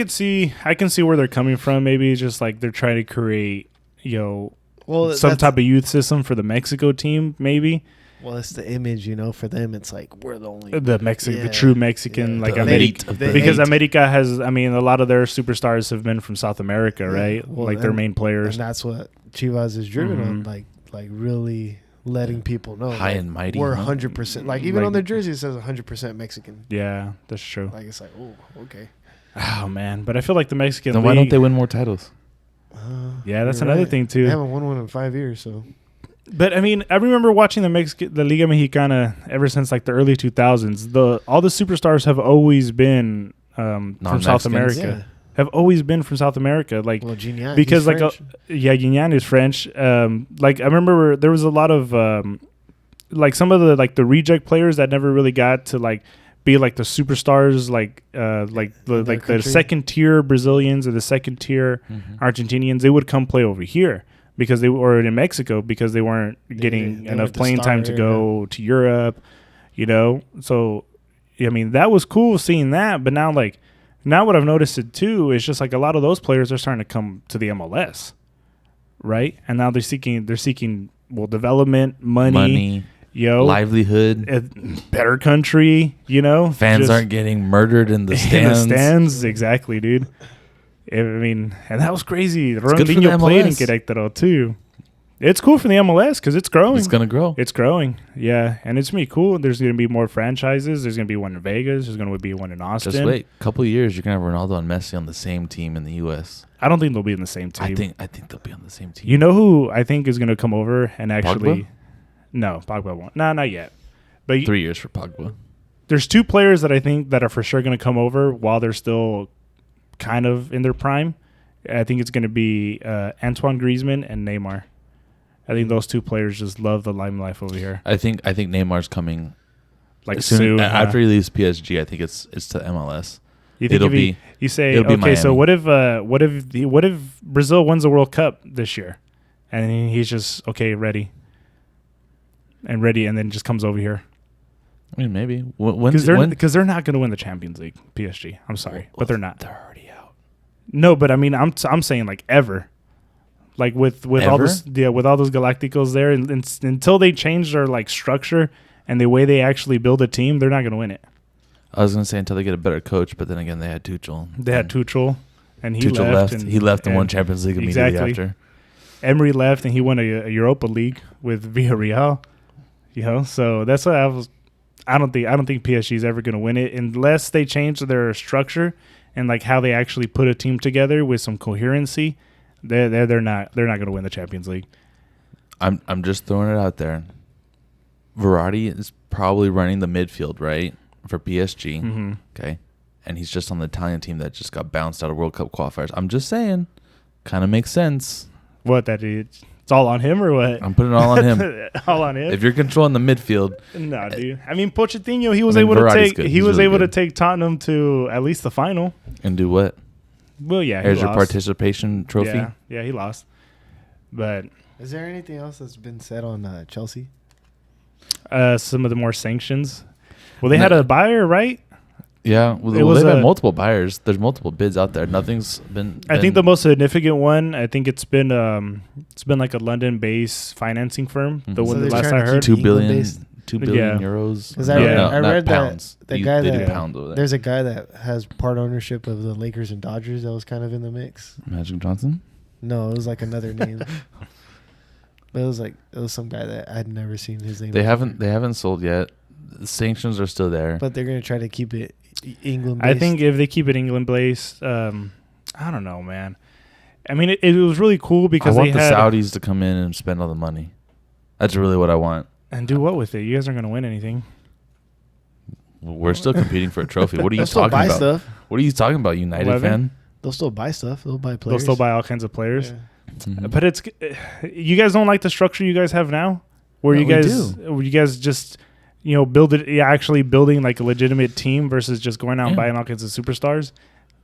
can see where they're coming from. Maybe it's just like they're trying to create, you know, well, some that's- type of youth system for the Mexico team. Maybe Well, it's the image, for them. It's like we're the only the true Mexican, Yeah. like The America, elite of the because elite. America has. I mean, a lot of their superstars have been from South America, Yeah. right? Well, like their and- main players. and that's what Chivas is driven on, Mhm. like really letting people know High like, and mighty, We're huh? 100%. Like even Like- on their jersey, it says 100% Mexican. Yeah, that's true. Like it's like, oh, okay. Oh man, but I feel like the Mexican. Then why don't league- they win more titles? Yeah, that's You're another right. thing They too. haven't won one in 5 years, so But I mean, I remember watching the Liga Mexicana ever since like the early 2000s. All the superstars have always been from South Non-Mexicans? America. Have always been from South America. Like well, Gignac, because he's like French. Guignan is French. Like I remember there was a lot of like some of the reject players that never really got to like be like the superstars, like the country. second tier Brazilians or the second tier Argentinians. They would come play over here because they were in Mexico because they weren't getting they enough weren't the playing time to star go to Europe, So I mean that was cool seeing that, but now what I've noticed it too is just like a lot of those players are starting to come to the MLS, right? And now they're seeking development, money, livelihood. better country, Fans just aren't getting murdered in the stands. in the stands, exactly, dude. I mean, and that was crazy. good for the Ronaldinho played in MLS. Querétaro too. It's cool for the MLS because it's growing. It's gonna grow. It's growing, yeah, and it's gonna be cool. There's gonna be more franchises. There's gonna be one in Vegas. There's gonna be one in Austin. Just wait, a couple of years, you're gonna have Ronaldo and Messi on the same team in the U.S. I don't think they'll be in the same team. I think they'll be on the same team. You know who I think is going to come over and actually... Pogba? No, Pogba won't. No, not yet. But 3 years for Pogba. there's two players that I think that are for sure going to come over while they're still kind of in their prime. I think it's going to be Antoine Griezmann and Neymar. I think those two players just love the limelight over here. I think Neymar's coming Like as soon soon. after he leaves PSG. I think it's to MLS. You think it'll if he- be- you say, it'll be okay, so Miami. what if Brazil wins the World Cup this year? and he's just okay, ready, and then just comes over here. I mean, maybe because they're not going to win the Champions League. PSG. I'm sorry, but they're not. They're already out. No, but I mean, I'm saying like ever. Like with Ever? all this, with all those Galacticos there, and until they change their like structure and the way they actually build a team, they're not going to win it. I was gonna say until they get a better coach, but then again, they had Tuchel. They had Tuchel, and he Tuchel left. He left and won Champions League immediately after. Emery left, and he won a Europa League with Villarreal. So that's what I don't think PSG is ever going to win it unless they change their structure and like how they actually put a team together with some coherency. They're not going to win the Champions League. I'm just throwing it out there. Verratti is probably running the midfield, right, for PSG. Mm-hmm. Okay, and he's just on the Italian team that just got bounced out of World Cup qualifiers. I'm just saying, kind of makes sense. What that is? It's all on him or what? I'm putting it all on him. All on him. If you're controlling the midfield, no, dude. I mean, Pochettino, he was able to take Tottenham to at least the final. And do what? Well, yeah. Here's your participation trophy. Yeah, he lost. But is there anything else that's been said on Chelsea? Some of the more sanctions. Well, they had a buyer, right? Yeah, they've had multiple buyers. There's multiple bids out there. Nothing's been. I think the most significant one. I think it's been like a London-based financing firm. Mm-hmm. The one that last I heard, 2 billion euros. Because I read pounds. The guy they do pounds over there. There's a guy that has part ownership of the Lakers and Dodgers that was kind of in the mix. Magic Johnson? No, it was like another name. But it was some guy that I'd never seen his name. They haven't sold yet. The sanctions are still there. But they're gonna try to keep it England-based. I think if they keep it England-based, I don't know, man. I mean, it was really cool because I want the Saudis to come in and spend all the money. That's really what I want. And do what with it? You guys aren't going to win anything. We're still competing for a trophy. What are you They'll talking about? Stuff. What are you talking about, United 11? fan? They'll still buy stuff. They'll buy players. They'll still buy all kinds of players. Yeah. Mm-hmm. But you guys don't like the structure you guys have now, where you guys just build it. Yeah, actually building like a legitimate team versus just going out and buying all kinds of superstars.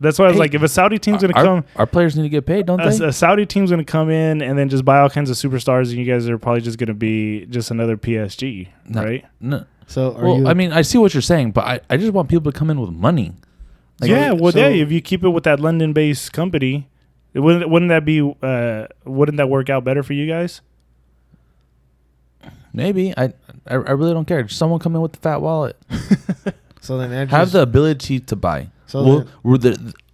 That's why I was like, if a Saudi team's going to come, our players need to get paid, don't they? A Saudi team's going to come in and then just buy all kinds of superstars, and you guys are probably just going to be just another PSG, right? No. So, I mean, I see what you're saying, but I just want people to come in with money. Like, if you keep it with that London-based company, wouldn't that work out better for you guys? Maybe. I really don't care. Just someone come in with the fat wallet. So then have the ability to buy. So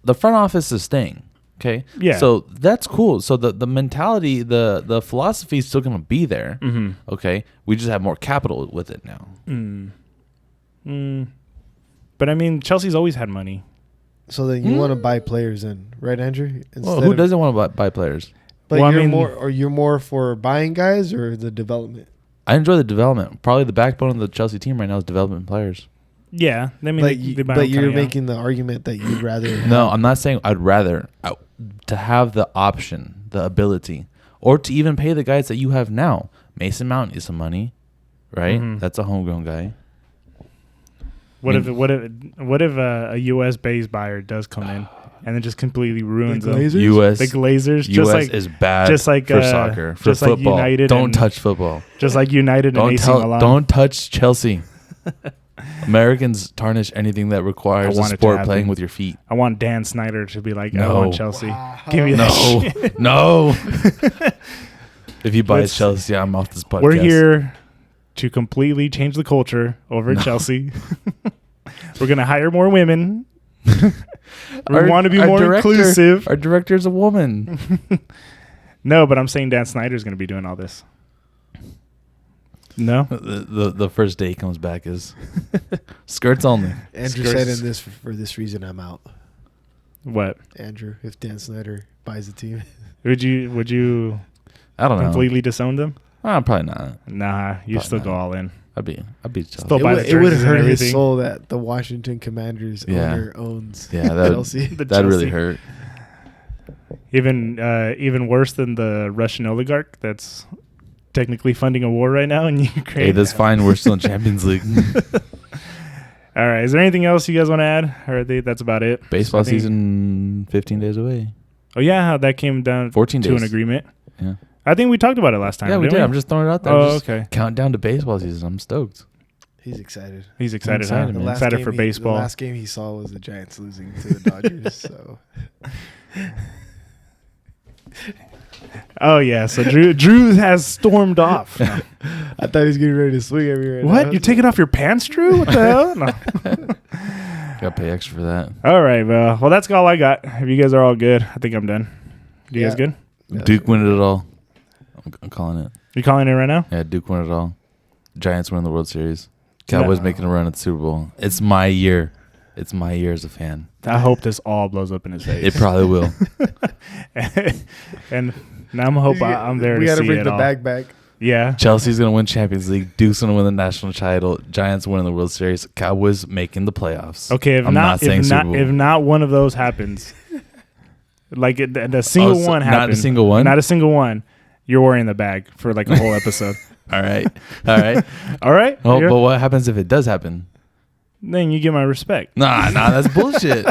the front office is staying. Okay. Yeah. So that's cool. So the mentality, the philosophy is still going to be there. Mm-hmm. Okay. We just have more capital with it now. But I mean, Chelsea's always had money. So then you want to buy players, then, right, Andrew? Well, who doesn't want to buy players? But you're more for buying guys or the development? I enjoy the development. Probably the backbone of the Chelsea team right now is development players. Yeah, I mean, but you're making the argument that you'd rather. No, I'm not saying I'd rather to have the option, the ability, or to even pay the guys that you have now. Mason Mount is some money, right? Mm-hmm. That's a homegrown guy. What if a U.S. based buyer does come in and then just completely ruins them? The Glazers. U.S. is bad for soccer, for football. Like United don't touch football. Just like United and AC Milan. Don't touch Chelsea. Americans tarnish anything that requires a sport playing with your feet. I want Dan Snyder to be like, I want Chelsea. Wow. Give me that shit. No. If he buys Chelsea, I'm off this podcast. We're here to completely change the culture over at Chelsea. We're going to hire more women. We want to be more inclusive. Our director is a woman. No, but I'm saying Dan Snyder's going to be doing all this. No, the first day he comes back is skirts only. Andrew said for this reason I'm out. What, Andrew? If Dan Snyder buys the team, would you? I don't know. Completely disown them? Probably not. Nah, you still go all in. I'd be it would hurt his soul that the Washington Commanders owner owns Chelsea. That really hurt. Even worse than the Russian oligarch that's technically funding a war right now in Ukraine. Hey, that's fine. We're still in Champions League. All right. Is there anything else you guys want to add? Or that's about it? Baseball season 15 days away. Oh, yeah. How that came down 14 to days. An agreement. Yeah. I think we talked about it last time. Yeah, we didn't did. I'm just throwing it out there. Oh, okay. Countdown to baseball season. I'm stoked. He's excited. He's excited. excited, Huh? man. Excited for baseball. The last game he saw was the Giants losing to the Dodgers. So. Oh yeah, so Drew has stormed off. No. I thought he was getting ready to swing at me right now. What? You're taking off your pants, Drew? What the hell? No. Gotta pay extra for that. All right, well, that's all I got. If you guys are all good, I think I'm done. You guys good? Yeah. Duke win it all. I'm calling it. You calling it right now? Yeah, Duke win it all. Giants win the World Series. Cowboys making a run at the Super Bowl. It's my year. It's my year as a fan. I hope this all blows up in his face. It probably will. And now I'm there We to got to see bring it the all. bag back. Yeah. Chelsea's gonna win Champions League. Duke's gonna win the national title. Giants winning the World Series. Cowboys making the playoffs. Okay, I'm not saying Super Bowl. if not one of those happens, like the single one happened, not a single one. not a single one, you're wearing the bag for like a whole episode. All right, all right, All right. Oh, but what happens if it does happen? Then you get my respect. Nah, that's bullshit.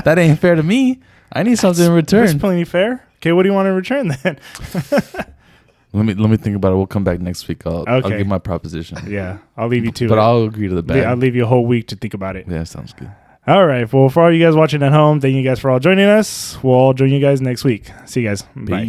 That ain't fair to me. I need something in That's return. plenty fair. Okay, what do you want in return then? Let me think about it. We'll come back next week. I'll Okay. give my proposition. Yeah, I'll leave you to But it. I'll agree to the bag. I'll leave you a whole week to think about it. Yeah, sounds good. All right. Well, for all you guys watching at home, thank you guys for all joining us. We'll all join you guys next week. See you guys. Bye.